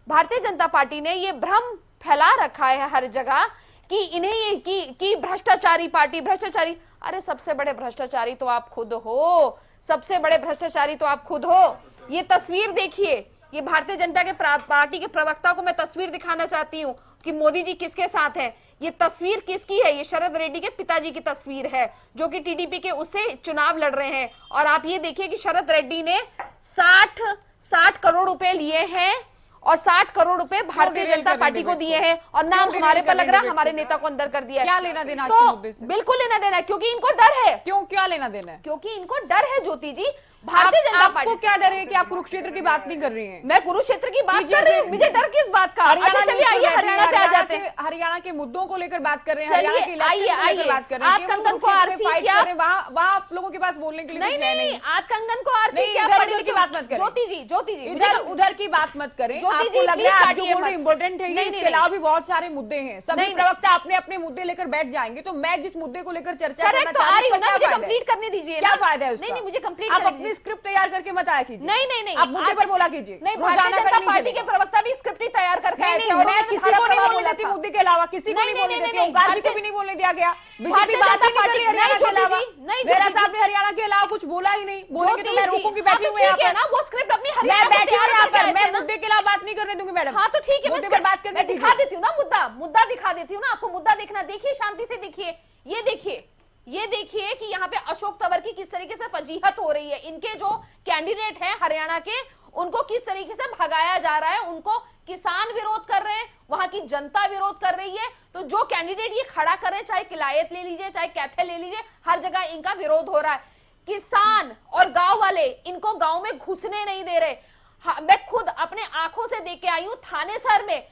भारतीय जनता पार्टी ने ये भ्रम फैला रखा है हर जगह कि इन्हें ये कि भ्रष्टाचारी पार्टी, भ्रष्टाचारी। अरे सबसे बड़े भ्रष्टाचारी तो आप खुद हो, सबसे बड़े भ्रष्टाचारी तो आप खुद हो। ये तस्वीर देखिए, ये भारतीय जनता के पार्टी के प्रवक्ता को मैं तस्वीर दिखाना चाहती हूँ कि मोदी जी किसके साथ हैं। ये तस्वीर किसकी है? ये शरद रेड्डी के पिताजी की तस्वीर है, जो कि TDP के उससे चुनाव लड़ रहे हैं। और आप ये देखिए कि शरद रेड्डी ने 60 करोड़ रुपए लिए हैं और 60 करोड़ रुपए भारतीय जनता पार्टी को दिए हैं, और नाम हमारे पर लग रहा है, हमारे नेता को अंदर कर दिया है। क्या लेना देना तो बिल्कुल लेना देना है, क्योंकि इनको डर है। क्यों, क्या लेना देना है? क्योंकि इनको डर है ज्योति जी, भारतीय जनता पार्टी। आपको क्या डर है कि आप कुरुक्षेत्र की बात नहीं कर रही हैं? मैं कुरुक्षेत्र की बात कर रही हूँ, मुझे डर किस बात का? अच्छा चलिए आइए हरियाणा पे आ जाते हैं। हरियाणा के मुद्दों को लेकर बात कर रहे हैं, चलिए आइए बात कर रहे हैं। आप कंगन को आरसी क्या, वहाँ आप लोगों के पास बोलने के लिए नहीं नहीं, आप कंगन को आरसी क्या, इधर की बात मत करें। ज्योति जी उधर की बात मत करें। आपको लग रहा है जो बोल रहे इम्पोर्टेंट है, इसके अलावा भी बहुत सारे मुद्दे हैं। सभी प्रवक्ता अपने अपने मुद्दे लेकर बैठ जाएंगे, तो मैं जिस मुद्दे को लेकर चर्चा करना चाहती हूँ, मुझे कंप्लीट करने दीजिए। क्या फायदा है उसका? नहीं, मुझे कंप्लीट, आप अपनी स्क्रिप्ट तैयार करके मत आया कीजिए। नहीं, आप मुद्दे पर बोला कीजिए। नहीं, भारतीय जनता पार्टी के प्रवक्ता भी स्क्रिप्ट ही तैयार करके आए थे। मैं किसी को नहीं बोलने देती मुद्दे के अलावा, किसी को नहीं बोलने देती, ओंकार जी को भी नहीं बोलने दिया गया। बीजेपी बात ही नहीं कर रही हरियाणा के अलावा। मेरा साहब ने हरियाणा के अलावा कुछ बोला ही नहीं, बोलेंगे तो मैं रोकूंगी। बैठी हुई यहाँ पर, वो स्क्रिप्ट अपनी मैं बैठी हूँ यहाँ पर, मैं मुद्दे के अलावा बात नहीं करने दूंगी मैडम। हाँ तो ठीक है, मुद्दे पर बात करने दिखा देती हूँ ना, मुद्दा दिखा देती हूँ ना आपको। मुद्दा देखना, देखिए शांति से देखिए, ये देखिए कि यहाँ पे अशोक तंवर की किस तरीके से फजीहत हो रही है। इनके जो कैंडिडेट हैं हरियाणा के, उनको किस तरीके से भगाया जा रहा है, उनको किसान विरोध कर रहे हैं, वहां की जनता विरोध कर रही है। तो जो कैंडिडेट ये खड़ा कर रहे हैं, चाहे किलायत ले लीजिए, चाहे कैथे ले लीजिए, हर जगह इनका विरोध हो रहा है। किसान और गांव वाले इनको गांव में घुसने नहीं दे रहे। हाँ, मैं खुद अपने आंखों से देख के आई हूं, थानेसर में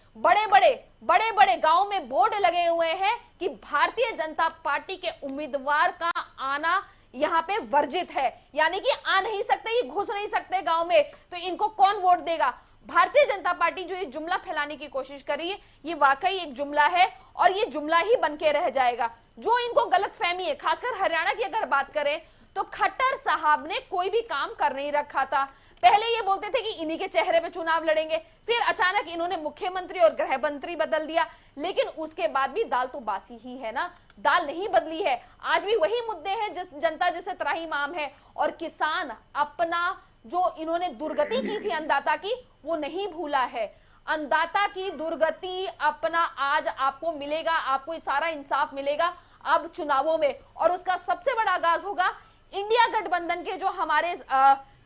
बड़े बड़े गांव में बोर्ड लगे हुए हैं कि भारतीय जनता पार्टी के उम्मीदवार का आना यहाँ पे वर्जित है, यानी कि आ नहीं सकते, ये घुस नहीं सकते गांव में, तो इनको कौन वोट देगा। भारतीय जनता पार्टी जो ये जुमला फैलाने की कोशिश कर रही है, ये वाकई एक जुमला है और ये जुमला ही बन के रह जाएगा। जो इनको गलतफहमी है, खासकर हरियाणा की अगर बात करें तो खट्टर साहब ने कोई भी काम कर नहीं रखा था। पहले ये बोलते थे कि इन्हीं के चेहरे पे चुनाव लड़ेंगे, फिर अचानक इन्होंने मुख्यमंत्री और गृह मंत्री बदल दिया, लेकिन उसके बाद भी दाल तो बासी ही है ना, दाल नहीं बदली है। आज भी वही मुद्दे हैं, जिस जनता जिसे त्राहिमाम है, और किसान अपना जो इन्होंने दुर्गति की थी अन्नदाता की, वो नहीं भूला है। अन्नदाता की दुर्गति अपना आज आपको मिलेगा, आपको सारा इंसाफ मिलेगा अब चुनावों में, और उसका सबसे बड़ा आगाज होगा इंडिया गठबंधन के जो हमारे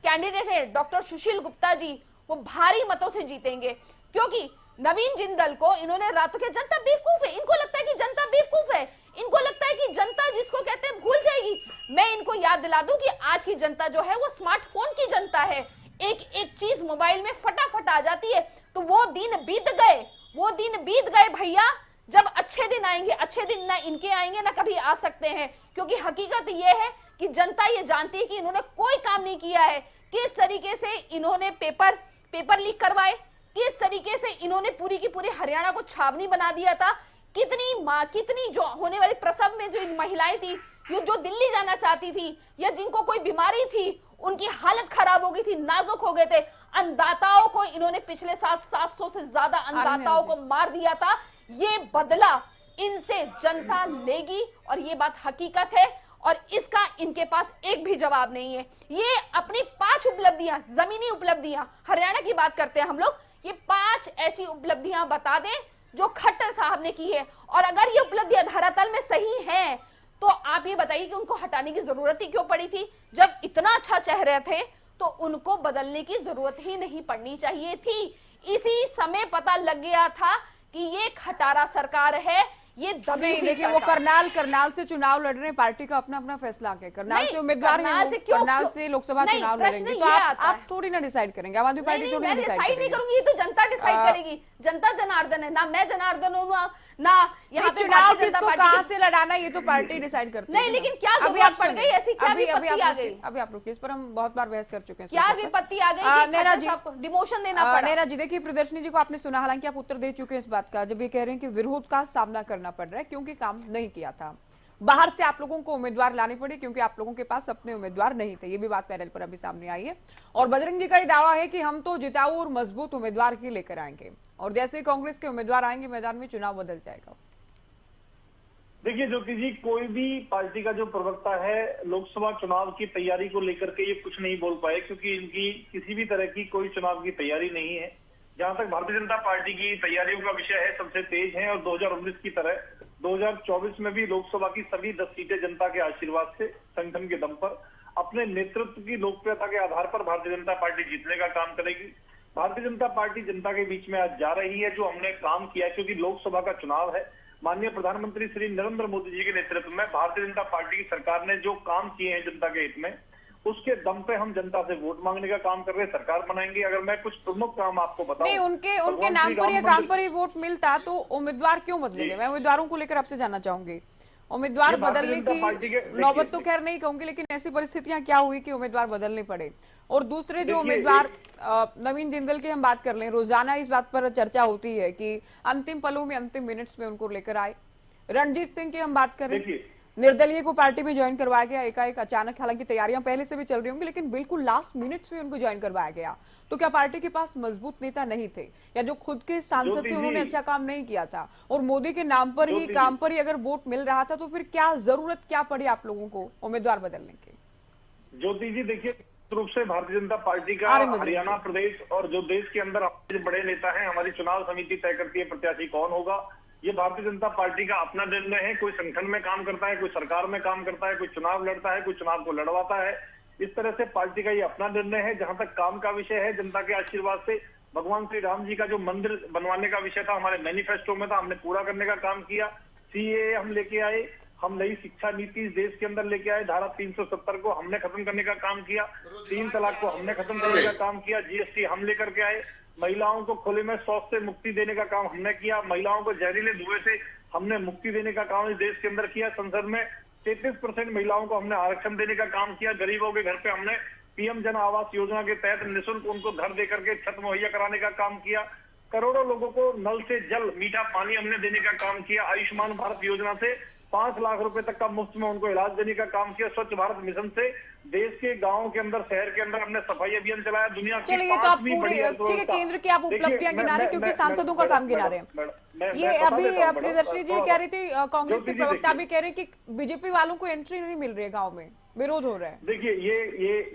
कैंडिडेट है डॉक्टर सुशील गुप्ता जी, वो भारी मतों से जीतेंगे, क्योंकि नवीन जिंदल को इन्होंने रातों के, जनता बेवकूफ है, इनको लगता है कि जनता बेवकूफ है, इनको लगता है कि जनता जिसको कहते हैं भूल जाएगी। मैं इनको याद दिला दूं कि आज की जनता जो है वो स्मार्टफोन की जनता है, एक एक चीज मोबाइल में फटाफट आ जाती है। तो वो दिन बीत गए भैया, जब अच्छे दिन आएंगे, अच्छे दिन ना इनके आएंगे ना कभी आ सकते हैं, क्योंकि हकीकत ये है कि जनता ये जानती है कि इन्होंने कोई काम नहीं किया है। किस तरीके से इन्होंने पेपर लीक करवाए, किस तरीके से इन्होंने पूरी की पूरी हरियाणा को छावनी बना दिया था, कितनी जो होने वाली प्रसव में जो महिलाएं थी, जो दिल्ली जाना चाहती थी या जिनको कोई बीमारी थी, उनकी हालत खराब हो गई थी, नाजुक हो गए थे। अन्नदाताओं को इन्होंने पिछले साल 700 से ज्यादा अन्नदाताओं को मार दिया था। ये बदला इनसे जनता लेगी और ये बात हकीकत है, और इसका इनके पास एक भी जवाब नहीं है। ये अपनी 5 उपलब्धियां, जमीनी उपलब्धियां, हरियाणा की बात करते हैं हम लोग, ये 5 ऐसी उपलब्धियां बता दें जो खट्टर साहब ने की है, और अगर ये उपलब्धियां धरातल में सही हैं तो आप ये बताइए कि उनको हटाने की जरूरत ही क्यों पड़ी थी। जब इतना अच्छा चेहरे थे तो उनको बदलने की जरूरत ही नहीं पड़नी चाहिए थी। इसी समय पता लग गया था कि ये खटारा सरकार है, ये दबी हुई देखिए, वो सरकार। करनाल से चुनाव लड़ रहे हैं, पार्टी का अपना अपना फैसला है, करनाल नहीं, से उम्मीदवार हैं, करनाल वो से क्यों- करनाल क्यों- से लोकसभा नहीं, चुनाव प्रश्न लड़ेंगे, ये तो आता आप है। थोड़ी ना डिसाइड करेंगे, आम आदमी पार्टी नहीं, थोड़ी मैं ना डिसाइड डिसाइड नहीं करेगी। करूंगी, ये तो जनता डिसाइड करेगी। जनता जनार्दन है ना, मैं जनार्दन हूं ना यहाँ पे चुनाव भारतीय जनता किसको पार्टी कहां की- से लड़ाना ये तो पार्टी डिसाइड करती है नहीं, ना। लेकिन क्या अभी जरूरत आप पड़ सुनिए, गई, ऐसी क्या विपत्ति आ आप गई? अभी आप रुकिए, इस पर हम बहुत बार बहस कर चुके हैं। क्या विपत्ति आ गई कि नेरा खट्टर जी, साहब को डिमोशन देना पड़ा? नेरा जी, देखिए प्रदर्शनी जी को आपने सुना, हालांकि आप उत्तर दे चुके हैं इस बात का, जब ये कह रहे हैं कि विरोध का सामना करना पड़ रहा है क्योंकि काम नहीं किया था, बाहर से आप लोगों को उम्मीदवार लाने पड़े क्योंकि आप लोगों के पास अपने उम्मीदवार नहीं थे, ये भी बात पैनल पर अभी सामने आई है। और बजरंग जी का ये दावा है कि हम तो जिताऊ और मजबूत उम्मीदवार ही लेकर आएंगे, और जैसे ही कांग्रेस के उम्मीदवार आएंगे मैदान में चुनाव बदल जाएगा। देखिए ज्योति जी, कोई भी पार्टी का जो प्रवक्ता है लोकसभा चुनाव की तैयारी को लेकर के ये कुछ नहीं बोल पाए, क्योंकि इनकी किसी भी तरह की कोई चुनाव की तैयारी नहीं है। जहां तक भारतीय जनता पार्टी की तैयारियों का विषय है, सबसे तेज है, और 2019 की तरह 2024 में भी लोकसभा की सभी 10 सीटें जनता के आशीर्वाद से, संगठन के दम पर, अपने नेतृत्व की लोकप्रियता के आधार पर भारतीय जनता पार्टी जीतने का काम करेगी। भारतीय जनता पार्टी जनता के बीच में आज जा रही है, जो हमने काम किया, क्योंकि लोकसभा का चुनाव है। माननीय प्रधानमंत्री श्री नरेंद्र मोदी जी के नेतृत्व में भारतीय जनता पार्टी की सरकार ने जो काम किए हैं जनता के हित में, उसके दम पे हम जनता से वोट मांगने का काम कर रहे हैं, सरकार बनाएंगे। अगर मैं कुछ प्रमुख काम आपको बताऊं, नहीं, उनके भगवान नाम श्री पर या राम काम मंदिर- पर ही वोट मिलता तो उम्मीदवार क्यों बदलेंगे? मैं उम्मीदवारों को लेकर आपसे जानना चाहूंगी। उम्मीदवार ये भारतीय बदलने जनता पार्टी के- की नौबत तो देखिए, खैर नहीं कहूंगी, लेकिन ऐसी परिस्थितियां क्या हुई कि उम्मीदवार बदलने पड़े? और दूसरे जो देखिए, उम्मीदवार नवीन जिंदल की हम बात कर लें, रोजाना इस बात पर चर्चा होती है कि अंतिम पलों में, अंतिम मिनट्स में उनको लेकर आए। रणजीत सिंह की हम बात करें, देखिए, निर्दलीय को पार्टी में ज्वाइन करवाया गया एकाएक अचानक, हालांकि तैयारियां पहले से भी चल रही होंगी, लेकिन बिल्कुल लास्ट मिनट्स में उनको ज्वाइन करवाया गया। तो क्या पार्टी के पास मजबूत नेता नहीं थे, या जो खुद के सांसद ज्योति थे उन्होंने जी, अच्छा काम नहीं किया था, और मोदी के नाम पर ही, ज्योति जी, काम पर ही अगर वोट मिल रहा था, तो फिर क्या जरूरत क्या पड़ी आप लोगों को उम्मीदवार बदलने की? ज्योति जी देखिए, रूप से भारतीय जनता पार्टी का अरे मुझे- हरियाणा प्रदेश और जो देश के अंदर हमारे जो बड़े नेता हैं, हमारी चुनाव समिति तय करती है प्रत्याशी कौन होगा। ये भारतीय जनता पार्टी का अपना निर्णय है। कोई संगठन में काम करता है, कोई सरकार में काम करता है, कोई चुनाव लड़ता है, कोई चुनाव को लड़वाता है। इस तरह से पार्टी का ये अपना निर्णय है। जहां तक काम का विषय है, जनता के आशीर्वाद से भगवान श्री राम जी का जो मंदिर बनवाने का विषय था, हमारे मैनिफेस्टो में था, हमने पूरा करने का काम किया। सीएए हम लेके आए, हम नई शिक्षा नीति इस देश के अंदर लेके आए, धारा 370 को हमने खत्म करने का काम किया, 3 तलाक को हमने खत्म करने का काम किया, जीएसटी हम लेकर के आए, महिलाओं को खुले में शौच से मुक्ति देने का काम हमने किया, महिलाओं को जहरीले धुएं से हमने मुक्ति देने का काम इस देश के अंदर किया, संसद में 33% महिलाओं को हमने आरक्षण देने का काम किया, गरीबों के घर पे हमने पीएम जन आवास योजना के तहत निःशुल्क उनको घर दे करके छत मुहैया कराने का काम किया, करोड़ों लोगों को नल से जल मीठा पानी हमने देने का काम किया, आयुष्मान भारत योजना से 5 लाख रुपए तक का मुफ्त में उनको इलाज देने का काम किया, स्वच्छ भारत मिशन से देश के गांवों के अंदर, शहर के अंदर हमने सफाई अभियान चलाया, दुनिया की चलिए, ये तो आप 5वीं पूरी बड़ी ठीक है, केंद्र की आप उपलब्धियां गिना रहे हैं क्योंकि सांसदों का काम गिना रहे हैं। ये अभी प्रियदर्शनी जी कह रही थी, कांग्रेस के प्रवक्ता भी कह रहे हैं कि बीजेपी वालों को एंट्री नहीं मिल रही है, गाँव में विरोध हो रहा है। देखिए ये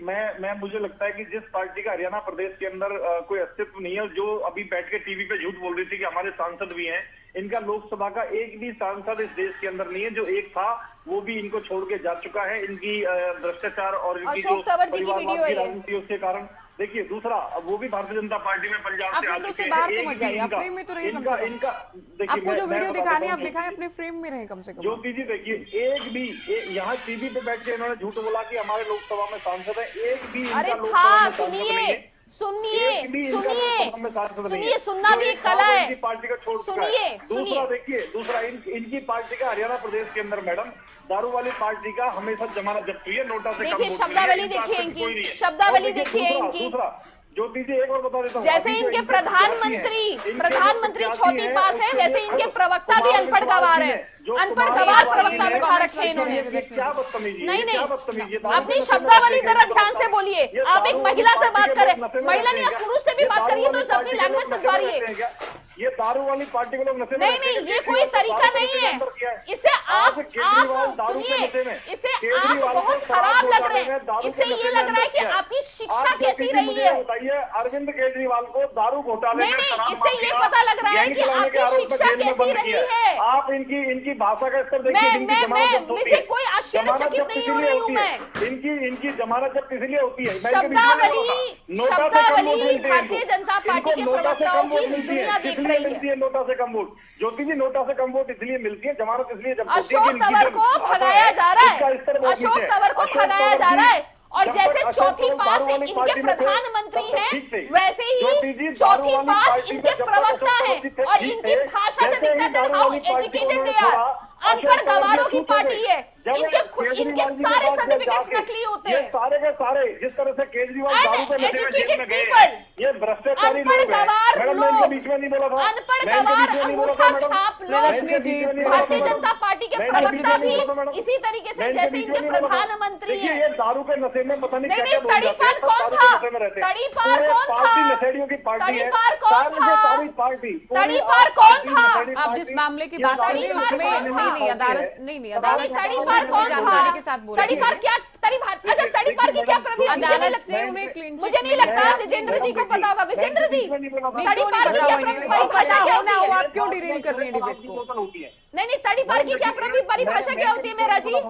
मुझे लगता है कि जिस पार्टी का हरियाणा प्रदेश के अंदर कोई अस्तित्व नहीं है, जो अभी बैठ के टीवी पे झूठ बोल रही थी कि हमारे सांसद भी हैं, इनका लोकसभा का एक भी सांसद इस देश के अंदर नहीं है, जो एक था वो भी इनको छोड़ के जा चुका है, इनकी भ्रष्टाचार और इनकी जो परिवारवाद की राजनीति उसके कारण। देखिए दूसरा, वो भी भारतीय जनता पार्टी में पंजाब से आ चुके हैं, आपको जो वीडियो दिखाने आप दिखाएं, अपने फ्रेम में रहे कम से कम। ज्योति जी देखिए, एक भी यहाँ टीवी पे बैठ के इन्होंने झूठ बोला कि हमारे लोकसभा में सांसद है, एक भी अरे था, सुनिए सुनना भी एक कला है, पार्टी का छोड़ चुका है। दूसरा देखिए, दूसरा इनकी पार्टी का हरियाणा प्रदेश के अंदर मैडम दारू वाली पार्टी का हमेशा जमानत जब्त हुई है, नोटा से देखिए शब्दावली देखिए इनकी, शब्दावली देखिए इनकी। दूसरा ज्योति जी एक और बता देता हूँ, जैसे इनके प्रधानमंत्री चौथी पास है, वैसे इनके प्रवक्ता भी अनपढ़ गवार है, अनपढ़ गवार प्रवक्ता बिठा रखे हैं इन्होंने। क्या बदतमीजी, नहीं अपनी शब्दावली जरा ध्यान से बोलिए, आप एक महिला से बात करें, महिला नहीं आप पुरुष से भी बात करिए तो अपनी लैंग्वेज सुधारिए। ये दारू वाली पार्टी को लोग नशे में नहीं ये कोई तरीका नहीं है, इससे आप सुनिए, इससे आप बहुत खराब लग रहे हैं, इससे ये लग रहा है कि आपकी शिक्षा कैसी रही है। अरविंद केजरीवाल को दारू घोटाले में इससे ये पता लग रहा है कि आपकी शिक्षा कैसी रही है। आप इनकी भाषा का स्तर देखिए, मुझे कोई आश्चर्यचकित नहीं हो रही हूँ मैं। इनकी जमानत जब इसलिए होती है, शब्दावली भारतीय जनता पार्टी के प्रवक्ताओं की दुनिया देख रही है। नोटा से कम वोट, ज्योति जी नोटा से कम वोट इसलिए मिलती है, जमानत इसलिए जब अशोक तंवर को भगाया जा रहा है, अशोक तंवर को भगाया जा रहा है, और जैसे चौथी पास इनके प्रधानमंत्री हैं, वैसे ही चौथी पास इनके प्रवक्ता हैं, और इनकी भाषा से दिक्कत है, हाउ एजुकेटेड दे आर। अनपढ़ गवारों की पार्टी है, इनके सारे सर्टिफिकेट्स नकली होते हैं। सारे के सारे जिस तरह से केजरीवाल दारू पे नशे में जेल में गए हैं, ये भ्रष्टाचारी लोग हैं। मैडम मैं इनके बीच में नहीं बोला था, अनपढ़ गवार अंगूठा छाप लोग, भारतीय जनता पार्टी के प्रवक्ता भी इसी तरीके से जैसे इनके प्रधानमंत्री हैं। ये दारू के नशे में पता नहीं नहीं तड़ीपार कौन था, तड़ीपार कौन था, नशेड़ियों की पार्टी है, तड़ीपार कौन था, पार्टी तड़ीपार कौन था। आप जिस मामले की बात कर रही हैं उसमें अदालत तड़ीपार कौन था के साथ तड़ीपार क्या अच्छा तड़ीपार की क्या अदालत से उन्हें क्लीन चिट मुझे नहीं लगता विजेंद्र जी को पता होगा। विजेंद्र जी तड़ीपार की क्या परिभाषा क्या होती है? आप क्यों डिरेल कर रही हैं डिबेट को? नहीं तड़ीपार की क्या परिभाषा क्या होती है मेरा जी?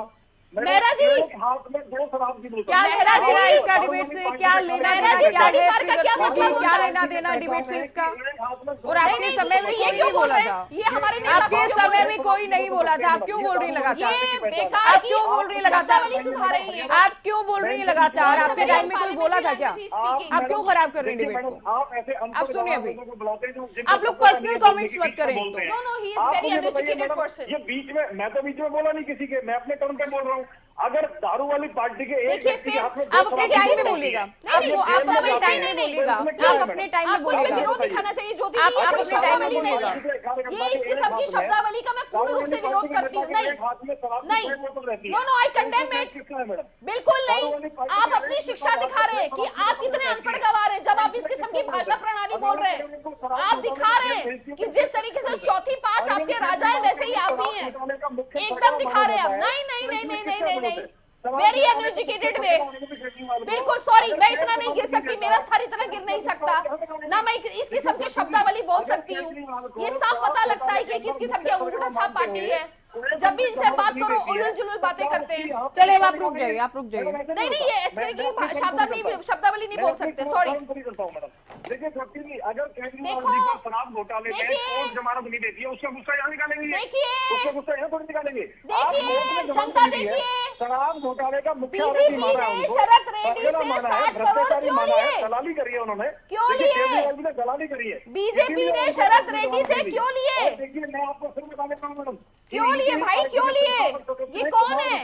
मेहरा जी हाथ में 2 शराब की बोतल, क्या लेना देना इसका डिबेट से? क्या लेना देना क्या है? क्या लेना देना डिबेट से इसका? और आपके समय में ये क्यों बोला था? ये हमारे आपके समय में कोई नहीं बोला था, आप क्यों बोल रही लगातार? आप क्यों बोल रही लगातार? आप क्यों बोल रही लगातार? आपके टाइम में कोई बोला था क्या? आप क्यों खराब कर रही हैं डिबेट को? आप सुनिए अभी, आप लोग पर्सनल कमेंट्स मत करें। ये बीच में, मैं तो बीच में बोला नहीं किसी के, मैं अपने टर्म पे बोल रहा हूँ। अगर दारू वाली पार्टी के एक व्यक्ति के हाथ में आप अपने टाइम में बोलिएगा, आप अपने टाइम में बोलिएगा, आप अपने टाइम में बोलिएगा, विरोध दिखाना चाहिए जो आप अपने टाइम में बोलिएगा। ये इस किस्म की शब्दावली का मैं पूर्ण रूप से विरोध करती हूँ। नहीं, नो आई कंडेम इट, बिल्कुल नहीं। आप अपनी शिक्षा दिखा रहे हैं कि आप कितने अनपढ़ गवार हैं जब आप इस किस्म की भाषा प्रणाली बोल रहे हैं। आप दिखा रहे हैं कि जिस तरीके से चौथी पांच आपके राजा है वैसे ही आप भी हैं, एकदम दिखा रहे हैं आप। नहीं नहीं नहीं नहीं नहीं नहीं नहीं, वेरी अनएजुकेटेड वे, बिल्कुल सॉरी, मैं इतना नहीं गिर सकती, मेरा स्तर इतना गिर नहीं सकता ना, मैं इस किस्म के शब्दावली बोल सकती हूँ। ये सब पता लगता है कि किस किस्म की अंगूठा छाप पार्टी है। जब भी इनसे बात करो उलझ जुलझ बातें करते हैं। चलिए आप रुक जाइए, आप रुक जाइए। नहीं नहीं, ये इस तरह की शब्दावली नहीं बोल सकते, सॉरी। देखिए शक्ति जी, अगर केजरीवाल देखो, जी को शराब घोटाले में देखिए, कोर्ट जमानत नहीं देती है, उसका गुस्सा यहाँ निकालेंगे, देखिए, उसका गुस्सा यहाँ थोड़ी निकालेंगे। आप देखिए, कोर्ट में जमानत जनता नहीं दी है, देखिए, शराब घोटाले का मुख्य बीजेपी आरोपी माना है ने उनको, शरद रेड्डी हत्यारा से माना है, 60 करोड़ भ्रष्टाचारी क्यों माना है, लिए? दलाली करी है उन्होंने। क्यों देखिए, लिए? केजरीवाल जी ने दलाली करी है। बीजेपी इसीलिए ने उनको शरद कोर्ट में रेड्डी जमानत से दी। क्यों लिए? और देखिए, मैं आपको फिर बता देता हूँ मैडम, क्यों लिए भाई, क्यों लिए? ये कौन है?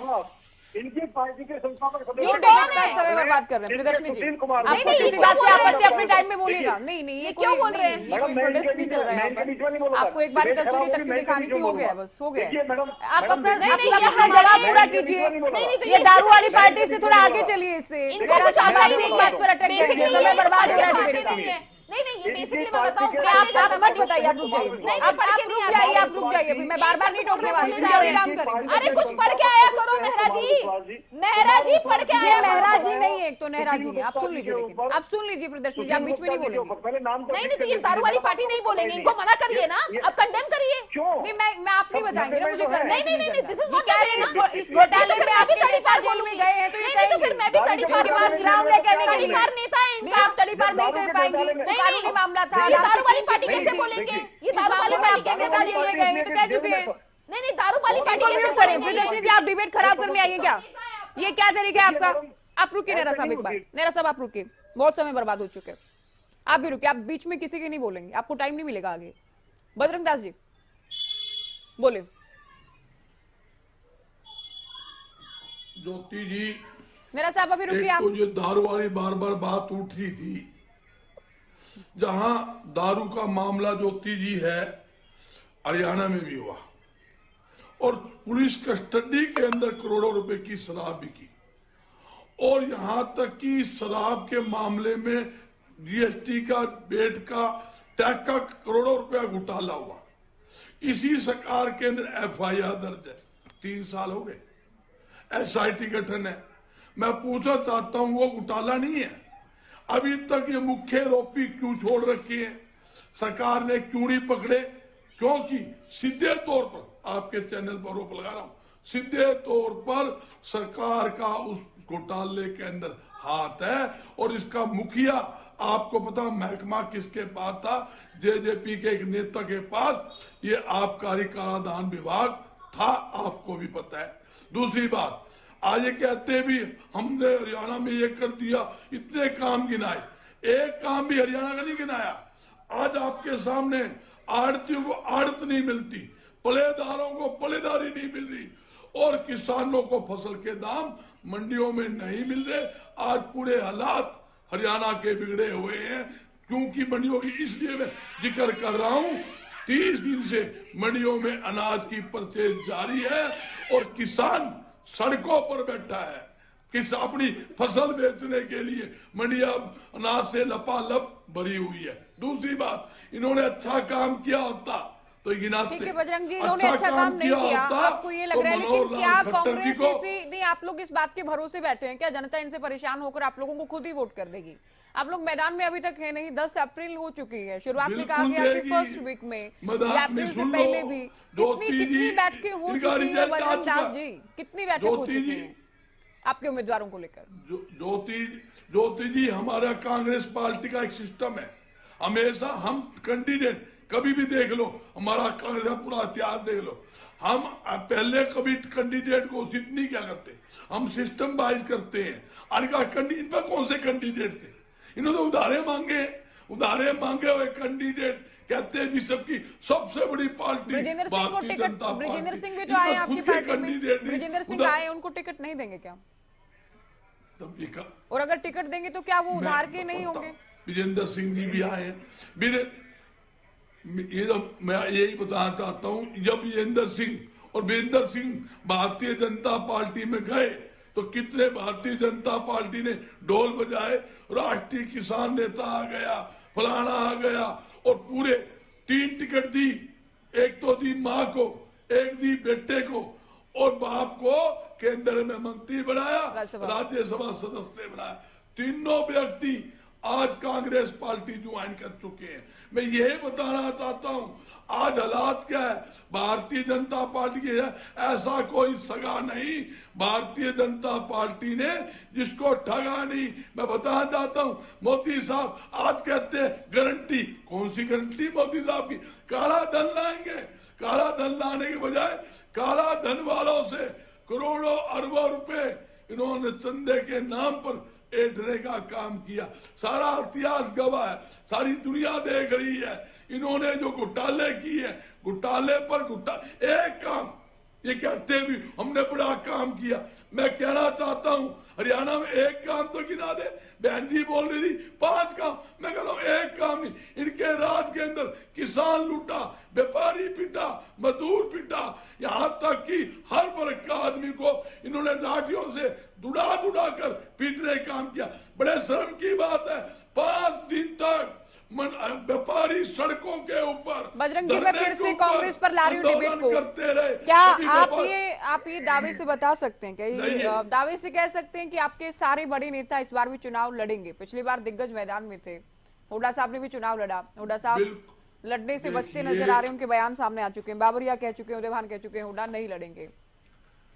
इनकी पार्टी के संस्थापक ये सदस्य कौन है? समय बर्बाद कर रहे हैं प्रियदर्शनी जी। सुशील कुमार नहीं, आपको नहीं, किसी ये बात क्यों से बोल रहे आपत्ति हैं? अपने टाइम में बोलिएगा। नहीं नहीं, ये ये क्यों कोई बोल रहे हैं? नहीं, ये मैडम, कोई मैं प्रोटेस्ट इनके नहीं बीच चल में- रहा है मैं यहाँ इनके पर। बीच में नहीं बोलूंगा। आपको एक बार मैं 10 खराब मिनट होगी, तक मैं दिखानी इनके थी, बीच हो में गया बोलूंगा। बस, हो गया। देखिए मैडम, आप मैडम, अपना देखिए, नहीं, अपना ये अपना हमारे- जवाब पूरा मैं इनके कीजिए। बीच में नहीं बोलूंगा। नहीं, नहीं, तो ये दारू वाली मैं पार्टी इनके से बीच थोड़ा में आगे बोलूंगा। चलिए इससे। इनको मेरा कुछ आता साहब ही एक नहीं बात है। पर अटक गए, Basically समय ये बर्बाद हो रहा है पढ़ के डिबेट नहीं का। है। नहीं, नहीं, ये इनकी बेसिकली मैं पार्टी बताऊं के- पढ़ आप के जाता मत हूं। बताइए, आप रुक जाइए। नहीं, आप पढ़ के रुक नहीं आता। जाइए, आप रुक जाइए। अभी मैं बार बार नहीं टोकने वाली हूँ, मुझे विराम करें। अरे कुछ पढ़ के आया करो मेहरा जी, मेहरा जी पढ़ के ये आया करो। मेहरा जी नहीं है, एक तो नेहरा जी है। आप सुन लीजिए, लेकिन आप सुन लीजिए प्रियदर्शनी जी, आप बीच में नहीं बोलेंगे। पहले नाम तो नहीं, नहीं, तो ये दारू वाली पार्टी नहीं बोलेंगे, इनको मना करिए ना, अब कंडेम करिए। क्यों? नहीं, मैं आप नहीं बताएंगे ना, मुझे करना है। नहीं, नहीं, नहीं, this is not कह रहे हैं करना। इस घोटाले नहीं, तो में फिर मैं भी आपके नेता तड़ीपार जेल में बोलूंगी। गए हैं, तो ये नहीं, तो फिर मैं भी कहेंगे। तड़ीपार इनके पास बोलूंगी। ग्राउंड है कहने के लिए। तड़ीपार नेता है नहीं, इनका। आप तड़ीपार नहीं कर पाएंगी। नहीं, कानूनी मामला था, ये दारू वाली आपकी पार्टी टीम कैसे थी। बोलेंगे? ये इस दारू वाली मामले में पार्टी आपके कैसे नेता जेल में बोलेंगे? गए हैं, तो कह चुके हैं। नहीं, नहीं, दारू वाली पार्टी इनको कैसे म्यूट करें। बोलेंगे? प्रियदर्शनी जी, आप डिबेट खराब करने आइए क्या? ये क्या तरीका है आपका? आप रुकिए नेहरा साहब एक बार। नेहरा साहब आप रुकिए, बहुत समय बर्बाद हो चुके हैं। आप भी रुकिए, आप बीच में किसी के नहीं बोलेंगे, आपको टाइम नहीं मिलेगा आगे। बजरंग दास जी बोले। ज्योति जी, नेहरा साहब अभी रुकिए एक आप। तो ये दारू वाली बार बार बात उठ रही थी, जहां दारू का मामला ज्योति जी है, हरियाणा में भी हुआ और पुलिस कस्टडी के अंदर करोड़ों रुपए की शराब बिकी और यहां तक कि शराब के मामले में जीएसटी का, वेट का, टैक्स का करोड़ों रुपया घोटाला हुआ। इसी सरकार के अंदर एफआईआर दर्ज है, 3 साल हो गए, एसआईटी गठन है। मैं पूछना चाहता हूं, वो घोटाला नहीं है? अभी तक ये मुख्य आरोपी क्यों छोड़ रखे हैं? सरकार ने क्यों नहीं पकड़े? क्योंकि सीधे तौर पर, आपके चैनल पर आरोप लगा रहा हूं, सीधे तौर पर सरकार का उस घोटाले के अंदर हाथ है और इसका मुखिया, आपको पता महकमा किसके पास था? जेजेपी के एक नेता के पास ये आबकारी कराधान विभाग था, आपको भी पता है। दूसरी बात, आज ये कहते भी हमने हरियाणा में ये कर दिया, इतने काम गिनाए, एक काम भी हरियाणा का नहीं गिनाया। आज आपके सामने आड़तियों को आड़त नहीं मिलती, पलेदारों को पलेदारी नहीं मिल रही और किसानों को फसल के दाम मंडियों में नहीं मिल रहे। आज पूरे हालात हरियाणा के बिगड़े हुए हैं। क्योंकि मंडियों की इसलिए मैं जिक्र कर रहा हूं, 30 दिन से मंडियों में अनाज की परचेज जारी है और किसान सड़कों पर बैठा है अपनी फसल बेचने के लिए। मंडियां अनाज से लपालप भरी हुई है। दूसरी बात, इन्होंने अच्छा काम किया होता तो गिनाते। ठीक है बजरंग जी, इन्होंने अच्छा काम नहीं किया, आपको ये लग रहा है, लेकिन क्या कांग्रेस नहीं, आप लोग इस बात के भरोसे बैठे हैं क्या जनता इनसे परेशान होकर आप लोगों को खुद ही वोट कर देगी? आप लोग मैदान में अभी तक है नहीं, 10 अप्रैल हो चुकी है, शुरुआत में कहा गया कि फर्स्ट वीक में, या अप्रैल से पहले भी कितनी बैठकें हो चुकी है बजरंग दास जी? कितनी बैठक हो चुकी है आपके उम्मीदवारों को लेकर? ज्योति जी, हमारा कांग्रेस पार्टी का एक सिस्टम है, हमेशा हम कैंडिडेट, कभी भी देख लो हमारा कांग्रेस का पूरा इतिहास देख लो, हम पहले कभी कैंडिडेट को घोषित नहीं क्या करते, हम सिस्टम वाइज करते हैं। इन पर कौन से कैंडिडेट थे? इन्होंने उधारे मांगे हुए कैंडिडेट कहते हैं विश्व की सबसे बड़ी पार्टी भारतीय जनता पार्टी। ब्रिजेंद्र सिंह भी तो आए आपकी पार्टी में, ब्रिजेंद्र सिंह आए, उनको टिकट नहीं देंगे क्या? और अगर टिकट देंगे तो क्या वो उधार के नहीं होंगे? विजेंद्र सिंह जी भी आए हैं। ये तो मैं यही बताना चाहता हूं, जब विजेंद्र सिंह और वीरेंद्र सिंह भारतीय जनता पार्टी में गए तो कितने भारतीय जनता पार्टी ने ढोल बजाए, राष्ट्रीय किसान नेता आ गया, फलाना आ गया और पूरे 3 टिकट दी। एक तो दी मां को, एक दी बेटे को और बाप को केंद्र में मंत्री बनाया, राज्यसभा सदस्य बनाया। तीनों व्यक्ति आज कांग्रेस पार्टी ज्वाइन कर चुके हैं। मैं यही बताना चाहता हूं, आज हालात क्या है, भारतीय जनता पार्टी के ऐसा कोई सगा नहीं, भारतीय जनता पार्टी ने जिसको ठगा नहीं। मैं बताना चाहता हूं, मोदी साहब आज कहते हैं गारंटी, कौन सी गारंटी मोदी साहब की? काला धन लाएंगे, काला धन लाने के बजाय काला धन वालों से करोड़ों अरबों रुपए इन्होंने चंदे के नाम पर ऐंठने का काम किया। सारा इतिहास गवाह है, सारी दुनिया देख रही है इन्होंने जो घोटाले किए, घोटाले पर एक काम ये कहते भी हमने बड़ा काम किया। मैं कहना चाहता हूं हरियाणा में एक काम तो गिना दे। बहन जी बोल रही थी 5 काम, मैं कहता हूं एक काम नहीं। इनके राज के अंदर किसान लूटा, व्यापारी पिटा, मजदूर पिटा, यहां तक कि हर वर्ग का आदमी को इन्होंने लाठियों से दुड़ा दुड़ा कर पीटने का काम किया। बड़े शर्म की बात है, 5 दिन तक व्यापारी सड़कों के ऊपर, बजरंग जी, मैं फिर से कांग्रेस पर ला रही हूँ डिबेट को। करते रहे। क्या आप ये दावे से बता सकते हैं, क्या दावे से कह सकते हैं कि आपके सारे बड़े नेता इस बार भी चुनाव लड़ेंगे? पिछली बार दिग्गज मैदान में थे, हुड्डा साहब ने भी चुनाव लड़ा, हुड्डा साहब लड़ने से बचते नजर आ रहे हैं, उनके बयान सामने आ चुके हैं। बाबरिया कह चुके हैं, उदयभान कह चुके हैं, हुड्डा नहीं लड़ेंगे।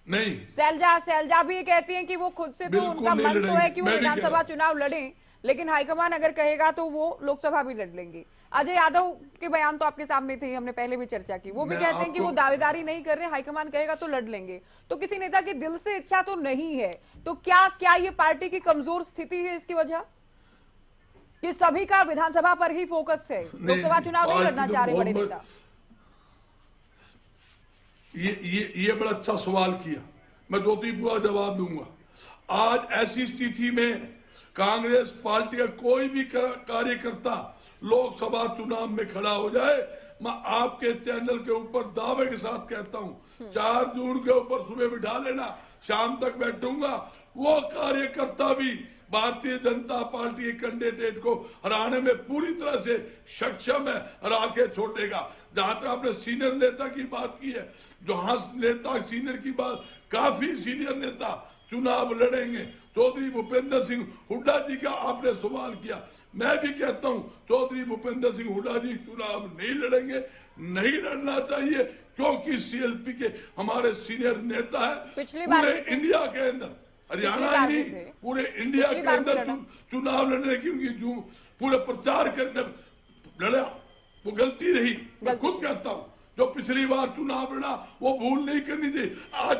नहीं, सैलजा भी ये कहती हैं कि वो खुद से तो उनका मन तो है कि वो विधानसभा चुनाव लड़े, लेकिन हाईकमान अगर कहेगा तो वो लोकसभा भी लड़ लेंगे। अजय यादव के बयान तो आपके सामने थे, हमने पहले भी चर्चा की, वो भी कहते हैं कि वो दावेदारी नहीं कर रहे, हाईकमान कहेगा तो लड़ लेंगे। तो किसी नेता की दिल से इच्छा तो नहीं है, तो क्या ये पार्टी की कमजोर स्थिति है इसकी वजह, कि सभी का विधानसभा पर ही फोकस है, लोकसभा चुनाव नहीं लड़ना चाह रहे बड़े नेता? ये बड़ा अच्छा सवाल किया, मैं 2-3 पूरा जवाब दूंगा। आज ऐसी स्थिति में कांग्रेस पार्टी का कोई भी कार्यकर्ता लोकसभा चुनाव में खड़ा हो जाए, मैं आपके चैनल के ऊपर दावे के साथ कहता हूं 4 जून के ऊपर सुबह बिठा लेना, शाम तक बैठूंगा, वो कार्यकर्ता भी भारतीय जनता पार्टी के कैंडिडेट को हराने में पूरी तरह से सक्षम है, हरा के छोड़ेगा। जहां तक आपने सीनियर नेता की बात की है, जहां नेता सीनियर की बात, काफी सीनियर नेता चुनाव लड़ेंगे। चौधरी भूपेंद्र सिंह हुड्डा जी का आपने सवाल किया, मैं भी कहता हूं चौधरी भूपेंद्र सिंह हुड्डा जी चुनाव नहीं लड़ेंगे, नहीं लड़ना चाहिए, क्योंकि सीएलपी के हमारे सीनियर नेता है पूरे इंडिया के अंदर, हरियाणा ही नहीं पूरे इंडिया के अंदर चुनाव लड़ने की उनकी जो पूरे प्रचार करने लड़ा वो गलती रही। मैं खुद कहता हूं जो पिछली बार चुनाव लड़ा वो भूल नहीं करनी चाहिए। आज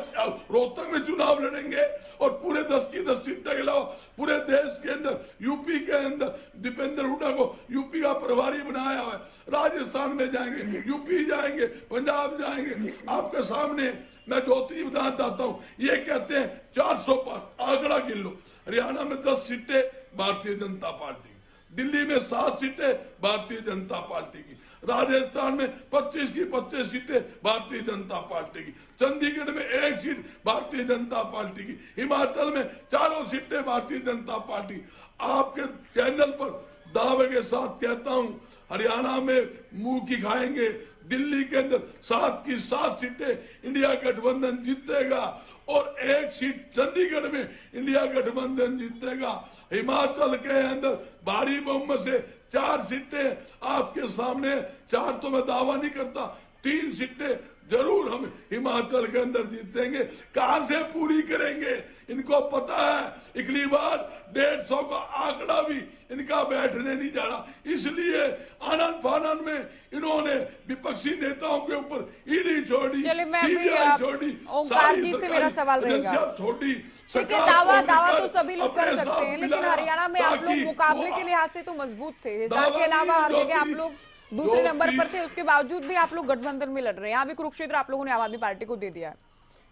रोहतक में चुनाव लड़ेंगे और पूरे 10 की 10 सीटें के अलावा पूरे देश के अंदर, यूपी के अंदर दीपेंद्र हुड्डा को यूपी का प्रभारी बनाया हुआ है, राजस्थान में जाएंगे, यूपी जाएंगे, पंजाब जाएंगे। आपके सामने मैं 2-3 बताना चाहता हूँ, ये कहते हैं 400 पर आंकड़ा गिन लो, हरियाणा में 10 सीटें भारतीय जनता पार्टी की, दिल्ली में 7 सीटें भारतीय जनता पार्टी की, राजस्थान में 25 की 25 सीटें भारतीय जनता पार्टी की, चंडीगढ़ में 1 सीट भारतीय जनता पार्टी की, हिमाचल में 4 सीटें भारतीय जनता पार्टी। आपके चैनल पर दावे के साथ कहता हूं हरियाणा में मुंह की खाएंगे, दिल्ली के अंदर 7 की 7 सीटें इंडिया गठबंधन जीतेगा और 1 सीट चंडीगढ़ में इंडिया गठबंधन जीतेगा। हिमाचल के अंदर भारी बहुमत से 4 सीटें आपके सामने, 4 तो मैं दावा नहीं करता, 3 सीटें जरूर हम हिमाचल के अंदर जीतेंगे। कहां से पूरी करेंगे इनको पता है, अगली बार 150 का आंकड़ा भी इनका बैठने नहीं जा रहा, इसलिए आनंद फानंद में इन्होंने विपक्षी नेताओं के ऊपर ईडी छोड़ी, सीबीआई छोड़ी, ओंकार जी से मेरा सवाल रहेगा, छोड़ी। ठीक है, दावा तो सभी लोग कर सकते हैं, लेकिन हरियाणा में आप लोग मुकाबले के लिहाज से तो मजबूत थे, हिसार के अलावा हर जगह आप लोग दूसरे नंबर पर थे, उसके बावजूद भी आप लोग गठबंधन में लड़ रहे हैं। यहाँ भी कुरुक्षेत्र आप लोगों ने आम आदमी पार्टी को दे दिया है,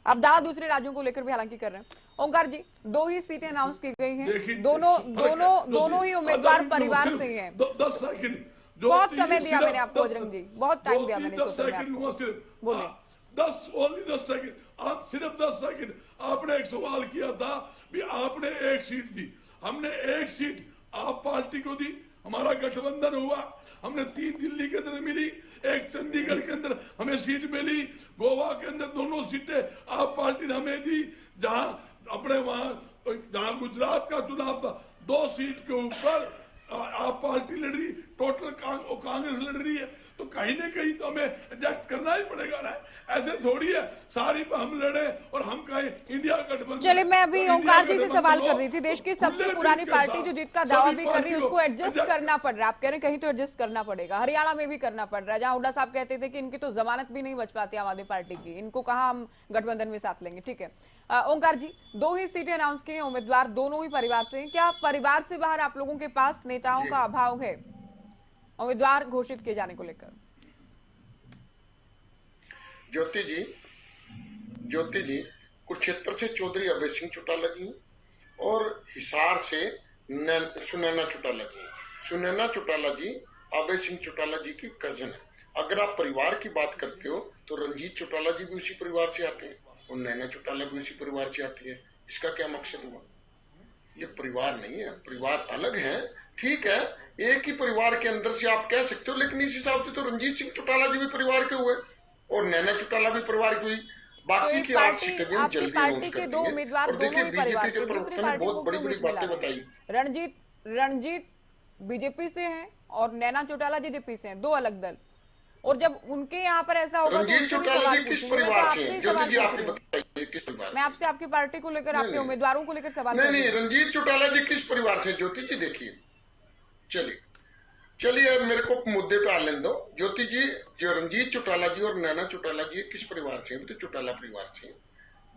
अब दावा दूसरे राज्यों को लेकर भी हालांकि कर रहे हैं। ओंकार जी, 2 ही सीटें अनाउंस की गई हैं, दोनों ही उम्मीदवार परिवार से हैं। 10 सेकंड, बहुत समय दिया मैंने आपको बजरंग जी, बहुत टाइम दिया मैंने, 10 सेकंड हुआ सिर्फ, बोले 10 सेकंड, आप सिर्फ 10 सेकंड। आपने एक सवाल किया था भी आपने 1 सीट दी, हमने 1 सीट आप पार्टी को दी, हमारा गठबंधन हुआ, हमने 3 दिल्ली के अंदर मिली, 1 चंडीगढ़ के अंदर हमें सीट मिली, गोवा के अंदर 2 सीटें आप पार्टी ने हमें दी, जहां अपने वहां जहां गुजरात का चुनाव था 2 सीट के ऊपर आप पार्टी लड़ रही, टोटल कांग्रेस लड़ रही है, तो कहीं ना कहीं तो हमें एडजस्ट करना ही पड़ेगा ना। ऐसे थोड़ी है सारी हम लड़े और हम कहें इंडिया गठबंधन। चलिए, मैं अभी तो ओंकार जी से इंडिया सवाल गठबंधन कर रही थी। देश की खुले सबसे दिल पुरानी के पार्टी साथ जो जीत का दावा सभी भी कर रही है, उसको पार्टियों एडजस्ट adjust- करना पड़ रहा है। आप कह रहे हैं कहीं तो एडजस्ट करना पड़ेगा, हरियाणा में भी करना पड़ रहा है, जहां हुड्डा साहब कहते थे कि इनकी तो जमानत भी नहीं बच पाती आम आदमी पार्टी की, इनको कहाँ हम गठबंधन में साथ लेंगे। ठीक है ओंकार जी, 2 ही सीटें अनाउंस की हैं, उम्मीदवार दोनों ही परिवार से हैं। क्या परिवार से बाहर आप लोगों के पास नेताओं का अभाव है उम्मीदवार घोषित किए जाने को लेकर? ज्योति जी, कुरुक्षेत्र से चौधरी अभय सिंह चौटाला जी और हिसार से सुनैना चौटाला जी। सुनैना चौटाला जी अभय सिंह चौटाला जी की कजन है। अगर आप परिवार की बात करते हो तो रंजीत चौटाला जी भी उसी परिवार से आते हैं और नैना चौटाला भी उसी परिवार से आती है। इसका क्या मकसद हुआ? ये परिवार नहीं है, परिवार अलग है। ठीक है, एक ही परिवार के अंदर से आप कह सकते हो, लेकिन इस हिसाब से तो रंजीत सिंह चौटाला जी भी परिवार के हुए और नैना चौटाला भी परिवार की हुई। बाकी की आठ सीटें भी हम आपकी जल्दी पार्टी अनाउंस के कर 2 देंगे। उम्मीदवार और दोनों देखिए ही परिवार बीजेपी के, के दूसरी प्रवक्ता ने पार्टी बहुत को बड़ी क्यों बड़ी बीच में बातें ला बताई। रहे हैं? रणजीत बीजेपी से हैं और नैना चौटाला जेजेपी से हैं, 2 अलग दल। और जब उनके यहाँ पर ऐसा होगा तो रंजीत उनसे भी चौटाला सवाल जी किस पूछूंगी। मैं तो परिवार से आपसे हैं? ही ज्योति सवाल जी पूछ आप रही हूँ। बताइए किस परिवार मैं से? आपसे आपकी पार्टी को लेकर, आपके नहीं। उम्मीदवारों को लेकर सवाल कर नहीं रही नहीं, हूँ। रंजीत चौटाला जी किस परिवार से? ज्योति जी देखिए, चलिए अब मेरे को मुद्दे पे आ लेने दो। ज्योति जी, जो रंजीत चौटाला जी और नैना चौटाला जी किस परिवार से हैं? तो चौटाला परिवार से हैं।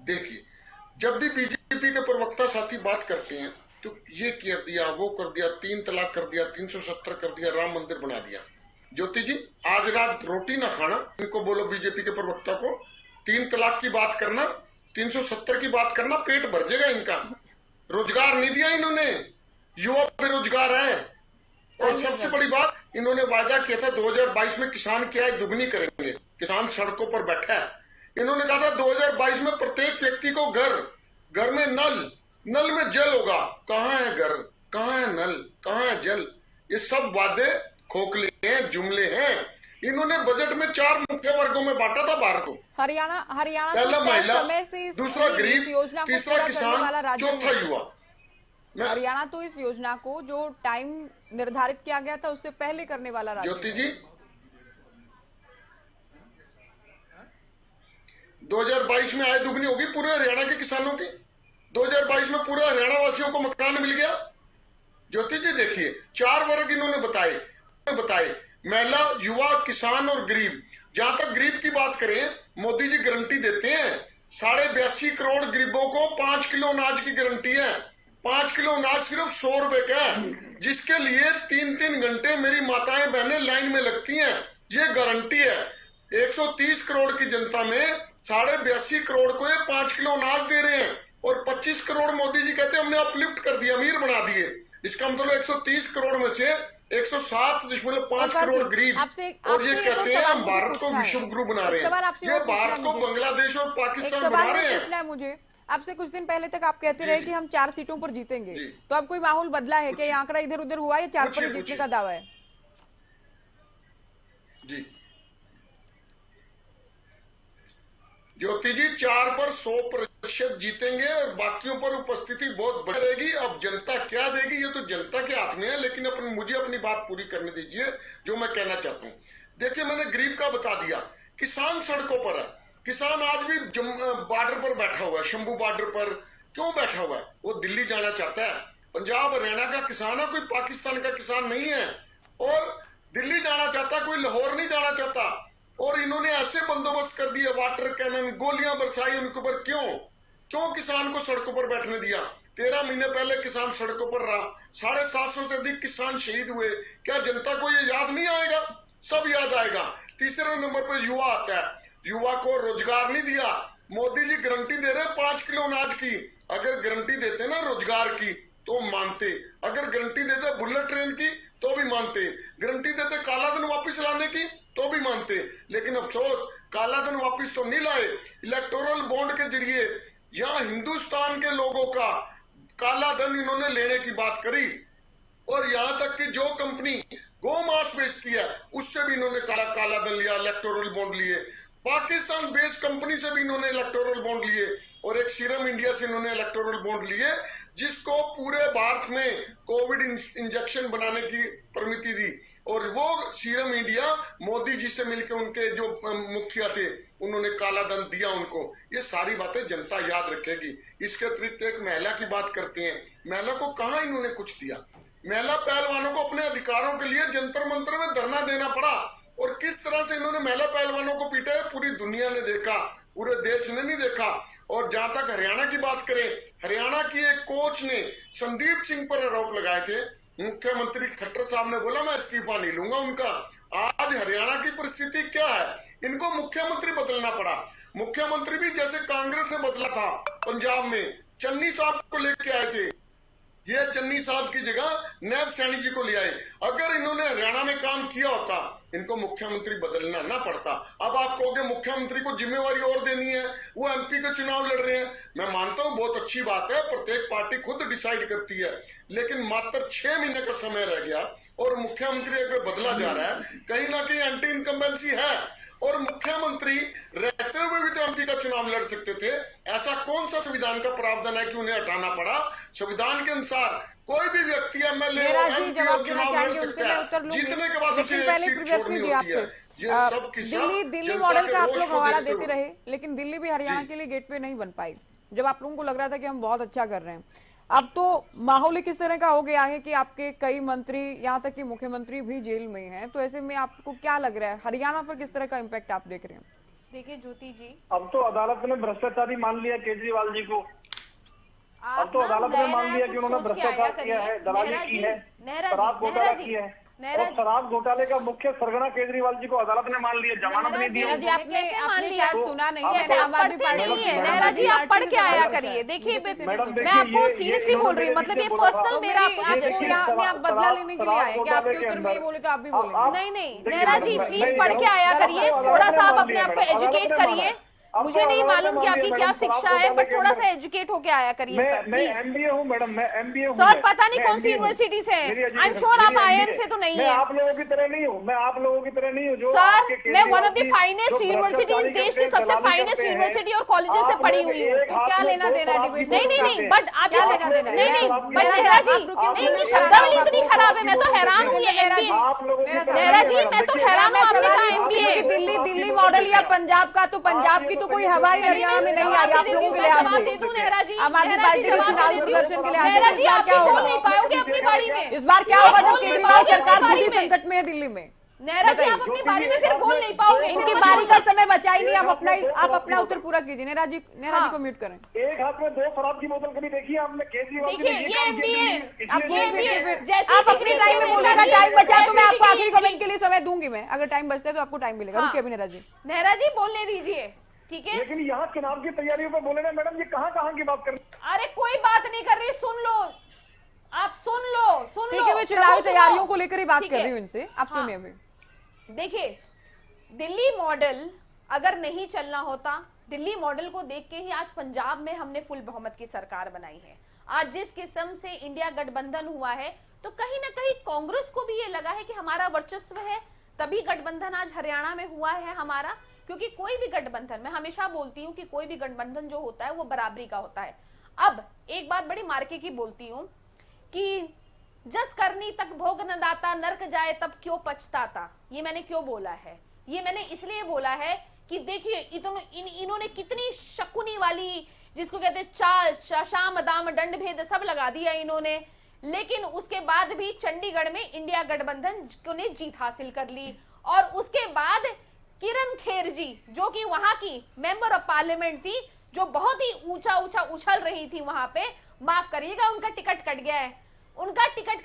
देखिए, जब भी बीजेपी के प्रवक्ता साथी बात करते हैं तो ये कर दिया, वो कर दिया, 3 तलाक कर दिया, 370 कर दिया, राम मंदिर बना दिया। ज्योति जी, आज रात रोटी ना खाना, इनको बोलो बीजेपी के प्रवक्ता को 3 तलाक की बात करना, 370 की बात करना, पेट भर जाएगा इनका। रोजगार नहीं दिया इन्होंने, युवा बेरोजगार है। और सबसे बड़ी बात, इन्होंने वायदा किया था 2022 में किसान की आय दुगनी करेंगे। किसान सड़कों पर बैठा है। इन्होंने कहा था 2022 में प्रत्येक व्यक्ति को घर में नल में जल होगा। कहाँ है घर, कहाँ है नल, कहाँ है जल? ये सब वादे खोखले हैं, जुमले हैं। इन्होंने बजट में 4 मुख्य वर्गों में बांटा था भारत को। हरियाणा पहला तो तय महिला, समय से इस दूसरा इस गरीब, योजना को तीसरा पूरा करने वाला किसान, राज्य चौथा है। युवा। हरियाणा तो इस योजना को जो टाइम निर्धारित किया गया था उससे पहले करने वाला राज्य ज्योति है। जी, 2022 में आय दुगनी होगी पूरे हरियाणा के किसानों की। 2022 में पूरे हरियाणा वासियों को मकान मिल गया। ज्योति जी देखिए, 4 वर्ग इन्होंने बताए, महिला, युवा, किसान और गरीब। जहां तक गरीब की बात करें, मोदी जी गारंटी देते हैं 82.5 करोड़ गरीबों को 5 किलो अनाज की गारंटी है। 5 किलो अनाज सिर्फ 100 रुपए का है, जिसके लिए 3-3 घंटे मेरी माताएं बहनें लाइन में लगती हैं। ये गारंटी है। 130 करोड़ की जनता में 82.5 करोड़ को ये 5 किलो अनाज दे रहे हैं और 25 करोड़ मोदी जी कहते हैं हमने अपलिफ्ट कर दिया, अमीर बना दिए। इसका मतलब 130 करोड़ में से 107.5 करोड़ गरीब, और ये कहते हैं हम भारत को विश्व गुरु बना रहे हैं। ये भारत को बांग्लादेश और एक पाकिस्तान सवाल बना और रहे पूछना हैं। है मुझे आपसे। कुछ दिन पहले तक आप कहते रहे कि हम 4 सीटों पर जीतेंगे, जी। तो अब कोई माहौल बदला है क्या? ये आंकड़ा इधर उधर हुआ है, 4 पर ही पूछिए, जीतने का दावा है? जी ज्योति जी, 4 पर 100% जीतेंगे और बाकियों पर उपस्थिति बहुत बढ़ रहेगी। अब जनता क्या देगी ये तो जनता के हाथ में है, लेकिन मुझे अपनी बात पूरी करने दीजिए जो मैं कहना चाहता हूँ। देखिए, मैंने गरीब का बता दिया, किसान सड़कों पर है। किसान आज भी बॉर्डर पर बैठा हुआ है, शंभू बॉर्डर पर। क्यों बैठा हुआ है? वो दिल्ली जाना चाहता है। पंजाब हरियाणा का किसान है, कोई पाकिस्तान का किसान नहीं है। और दिल्ली जाना चाहता, कोई लाहौर नहीं जाना चाहता। और इन्होंने ऐसे बंदोबस्त कर दिए, वाटर कैनन, गोलियां बरसाई उनके ऊपर। क्यों किसान को सड़कों पर बैठने दिया? 13 महीने पहले किसान सड़कों पर रहा, 750 से अधिक किसान शहीद हुए। क्या जनता को ये याद नहीं आएगा? सब याद आएगा। तीसरे नंबर पर युवा आता है। युवा को रोजगार नहीं दिया। मोदी जी गारंटी दे रहे 5 किलो अनाज की। अगर गारंटी देते ना रोजगार की तो मानते, अगर गारंटी देते बुलेट ट्रेन की तो भी मानते, गारंटी देते काला धन वापिस लाने की तो भी मानते। लेकिन अफसोस, काला धन वापिस तो नहीं लाए। इलेक्टोरल बॉन्ड के जरिए यहाँ हिंदुस्तान के लोगों का काला धन इन्होंने लेने की बात करी। और यहाँ तक कि जो कंपनी गौ मांस बेचती है उससे भी इन्होंने काला धन लिया, इलेक्टोरल बॉन्ड लिए। पाकिस्तान बेस्ड कंपनी से भी इन्होंने इलेक्टोरल बॉन्ड लिए और एक सीरम इंडिया से इन्होंने इलेक्टोरल बॉन्ड लिए, जिसको पूरे भारत में कोविड इंजेक्शन बनाने की परमिति दी। और वो सीरम इंडिया मोदी जी से मिलकर उनके जो मुखिया थे उन्होंने काला धन दिया उनको। ये सारी बातें जनता याद रखेगी। इसके अतिरिक्त एक महिला की बात करते हैं, महिला को कहां इन्होंने कुछ दिया? महिला पहलवानों को अपने अधिकारों के लिए जंतर मंतर में धरना देना पड़ा और किस तरह से इन्होंने महिला पहलवानों को पीटा है पूरी दुनिया ने देखा, पूरे देश ने नहीं देखा। और जहां तक हरियाणा की बात करें, हरियाणा की एक कोच ने संदीप सिंह पर आरोप लगाए थे, मुख्यमंत्री खट्टर साहब ने बोला मैं इस्तीफा नहीं लूंगा उनका। आज हरियाणा की परिस्थिति क्या है? इनको मुख्यमंत्री बदलना पड़ा। मुख्यमंत्री भी जैसे कांग्रेस ने बदला था पंजाब में, चन्नी साहब को लेके आए थे, ये चन्नी साहब की जगह नैब सैनी जी को ले आए। अगर इन्होंने हरियाणा में काम किया होता इनको मुख्यमंत्री बदलना ना पड़ता। अब आप कहोगे मुख्यमंत्री को जिम्मेवारी और देनी है, वो एमपी का चुनाव लड़ रहे हैं। मैं मानता हूं बहुत अच्छी बात है, प्रत्येक पार्टी खुद डिसाइड करती है, लेकिन मात्र 6 महीने का समय रह गया और मुख्यमंत्री अगर बदला जा रहा है, कहीं ना कहीं एंटी इनकम्बेंसी है। और मुख्यमंत्री रहते हुए भी तो एमपी का चुनाव लड़ सकते थे। ऐसा कौन सा संविधान का प्रावधान है कि उन्हें हटाना पड़ा? संविधान के अनुसार कोई भी व्यक्ति एमएलए जवाब देना चाहेंगे उनसे मैं उत्तर लूंगी, जीतने के बाद लेकिन पहले प्रियदर्शनी जी आपसे दिल्ली मॉडल का आप लोग हवाला देते रहे, लेकिन दिल्ली भी हरियाणा के लिए गेटवे नहीं बन पाई। जब आप लोगों को लग रहा था कि हम बहुत अच्छा कर रहे हैं, अब तो माहौल किस तरह का हो गया है कि आपके कई मंत्री, यहाँ तक कि मुख्यमंत्री भी जेल में हैं। तो ऐसे में आपको क्या लग रहा है, हरियाणा पर किस तरह का इम्पैक्ट आप देख रहे हैं? देखिए ज्योति जी, अब तो अदालत ने भ्रष्टाचारी मान लिया केजरीवाल जी को। अब तो अदालत ने मान लिया कि उन्होंने भ्रष्टाचार किया है, दलाली की है, शराब घोटाला किया है। और शराब घोटाले का मुख्य सरगना केजरीवाल जी को अदालत ने मान लिया, जमानत नहीं दी। आपने शायद सुना नहीं है, जैसे आप पढ़ते नहीं है नेहरा जी, आप पढ़ के आया करिए। देखिए मैं आपको सीरियसली बोल रही हूँ, मतलब ये पर्सनल मेरा आप बदला लेने के लिए आए कि आपके उत्तर में बोले तो आप भी बोले? नहीं नेहरा जी प्लीज पढ़ के आया करिए, थोड़ा सा आप अपने आप को एजुकेट करिए। मुझे नहीं मालूम कि आपकी क्या शिक्षा है, बट थोड़ा सा एजुकेट होके आया करिए सर मैं एमबीए हूँ मैडम, मैं एमबीए हूँ सर। पता नहीं कौन सी यूनिवर्सिटी से है, आई एम श्योर आप आईएम से तो नहीं है। आप लोगों की तरह नहीं हूँ, मैं आप लोगों की तरह नहीं हूँ जो सर मैं one of the finest universities, देश की सबसे फाइनेस्ट यूनिवर्सिटी और कॉलेजेस से पढ़ी हुई हूँ। क्या लेना देना डिबेट? नहीं बट आप नहीं बट नेहरा जी इनकी शब्दावली इतनी खराब है, मैं तो हैरान हूँ। ये नेहरा जी मैं तो हैरान हूँ, आपने कहा एमबीए। दिल्ली मॉडल या पंजाब का, तो पंजाब की तो कोई हवा ही हरियाणा में नहीं आई आप लोगों के लिए। आम आदमी पार्टी के चुनाव प्रदर्शन के लिए आप बोल नहीं पाओगे अपनी बारी में। इस बार क्या होगा जब केजरीवाल सरकार पूरी संकट में है दिल्ली में? नेहरा जी आप अपनी बारी में फिर बोल नहीं पाओगे। इनकी बारी का समय बचा ही नहीं, आप अपना उत्तर पूरा कीजिए। नेहरा जी को म्यूट करें। एक हाथ में 2 शराब की बोतल कभी देखी आपने केजरीवाल? देखिए ये एमबीए आप अपने टाइम में बोलेगा, टाइम बचा तो मैं आपको आखिरी कमेंट के लिए समय दूंगी। मैं अगर टाइम बचता है तो आपको टाइम मिलेगा। रुकिए अभी नेहरा जी बोलने दीजिए, ठीक है? लेकिन यहाँ चुनाव की तैयारियों पे बोले ना मैडम, ये कहाँ की बात कर? अरे कोई बात नहीं कर रही, सुन लो आप, सुन लो। ठीक है, मैं चुनाव तैयारियों को लेकर ही बात कर रही हूँ इनसे, आप सुनिए अभी। देखिए दिल्ली मॉडल अगर नहीं चलना होता, दिल्ली मॉडल को देख के ही आज पंजाब में हमने फुल बहुमत की सरकार बनाई है। आज जिस किस्म से इंडिया गठबंधन हुआ है, तो कहीं ना कहीं कांग्रेस को भी ये लगा है कि हमारा वर्चस्व है, तभी गठबंधन आज हरियाणा में हुआ है हमारा। क्योंकि कोई भी गठबंधन, मैं हमेशा बोलती हूँ कि कोई भी गठबंधन जो होता है वो बराबरी का होता है। अब एक बात बड़ी मार्के की बोलती हूँ कि जस करनी तक भोग न दाता, नरक जाए तब क्यों पछताता। ये मैंने क्यों बोला है? ये मैंने इसलिए बोला है कि देखिए इन्होंने कितनी शकुनी वाली, जिसको कहते हैं चाल, शाम दाम दंड भेद सब लगा दिया इन्होंने, लेकिन उसके बाद भी चंडीगढ़ में इंडिया गठबंधन ने जीत हासिल कर ली। और उसके बाद किरण खेर जी, जो कि वहां की मेंबर ऑफ पार्लियामेंट थी, जो बहुत ही ऊंचा उछल रही थी वहां पे, माफ करिएगा उनका टिकट कट गया है। उनका टिकट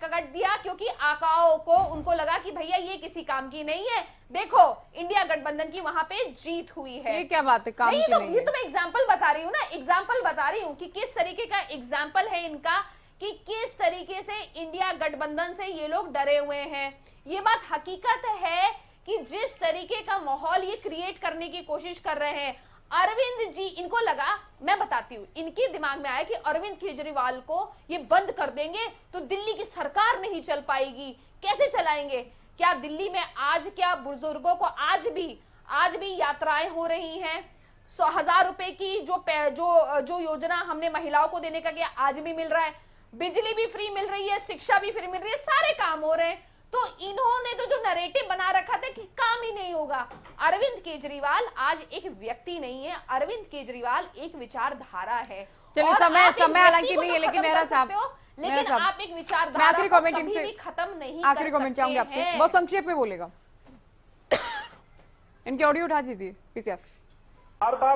कट दिया क्योंकि आकाओं को उनको लगा कि भैया ये किसी काम की नहीं है। देखो इंडिया गठबंधन की वहां पे जीत हुई है। ये क्या बात है, काम नहीं, की नहीं ये तो मैं एग्जांपल बता रही हूँ ना, एग्जांपल बता रही हूँ कि किस तरीके का एग्जांपल है इनका, कि किस तरीके से इंडिया गठबंधन से ये लोग डरे हुए हैं। ये बात हकीकत है कि जिस तरीके का माहौल ये क्रिएट करने की कोशिश कर रहे हैं, अरविंद जी, इनको लगा, मैं बताती हूँ, इनके दिमाग में आया कि अरविंद केजरीवाल को ये बंद कर देंगे तो दिल्ली की सरकार नहीं चल पाएगी। कैसे चलाएंगे? क्या दिल्ली में आज क्या बुजुर्गों को आज भी आज भी यात्राएं हो रही हैं। 100,000 रुपए की जो योजना हमने महिलाओं को देने का किया, आज भी मिल रहा है। बिजली भी फ्री मिल रही है, शिक्षा भी फ्री मिल रही है, सारे काम हो रहे हैं। तो इन्होंने तो जो नरेटिव बना रखा था कि काम ही नहीं होगा। अरविंद केजरीवाल आज एक व्यक्ति नहीं है, अरविंद केजरीवाल एक विचारधारा है। चलिए, और समय आप एक हालांकि व्यक्ति को नहीं तो है, लेकिन खत्म मेहरा कर साहब, सकते हो, मेहरा लेकिन साहब, आप एक मैं विचारधारा आखिरी को कमेंट कभी इनसे भी खत्म नहीं आखिरी कर कमेंट चाहूंगी सकते आपसे, हैं। बहुत संक्षेप में बोलेगा। इनकी ऑडियो उठा दीजिए पीसीआर।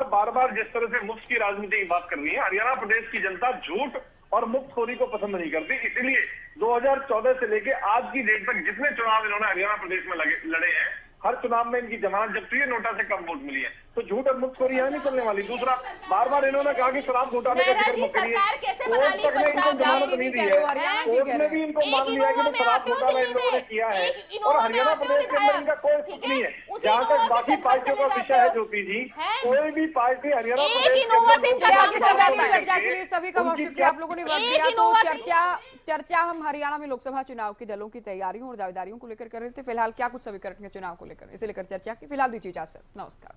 बार बार जिस तरह से मुफ्त की राजनीति की बात कर रही है, हरियाणा प्रदेश की जनता झूठ और मुफ्तखोरी को पसंद नहीं करती। इसीलिए 2014 से लेके आज की डेट तक जितने चुनाव इन्होंने हरियाणा प्रदेश में लड़े हैं, हर चुनाव में इनकी जमानत जब्ती है, नोटा से कम वोट मिली है। तो झूठ और मुफ्तखोरी यहाँ नहीं चलने वाली। दूसरा, बार बार इन्होंने कहा कि शराब घोटाले का जिक्र मत करिए। सरकार कैसे बना ली कोर्ट तक ने इनको पंजाब जमानत में? नहीं दी कह रहे हो, है, हरियाणा की कोर्ट कह ने रहे भी हो। इनको मान लिया कि शराब घोटाला इन लोगों ने किया है। और हरियाणा प्रदेश के अंदर इनका कोई सुख नहीं है। जहाँ तक बाकी पार्टियों का विषय है ज्योति जी, कोई भी पार्टी हरियाणा एक प्रदेश के इनोवा से अंदर इनका आगे काम सजानी चलता है। चर्चा के लिए सभी का बहुत उनकी शुक्रिया। आप लोगों ने वक्त एक दिया। तो इनोवा से- चर्चा हम हरियाणा में लोकसभा चुनाव की दलों की तैयारियों और दावेदारियों को लेकर कर रहे थे। फिलहाल क्या कुछ समीकरण के चुनाव को लेकर, इसे लेकर चर्चा की। फिलहाल दीजिए इजाजत, नमस्कार।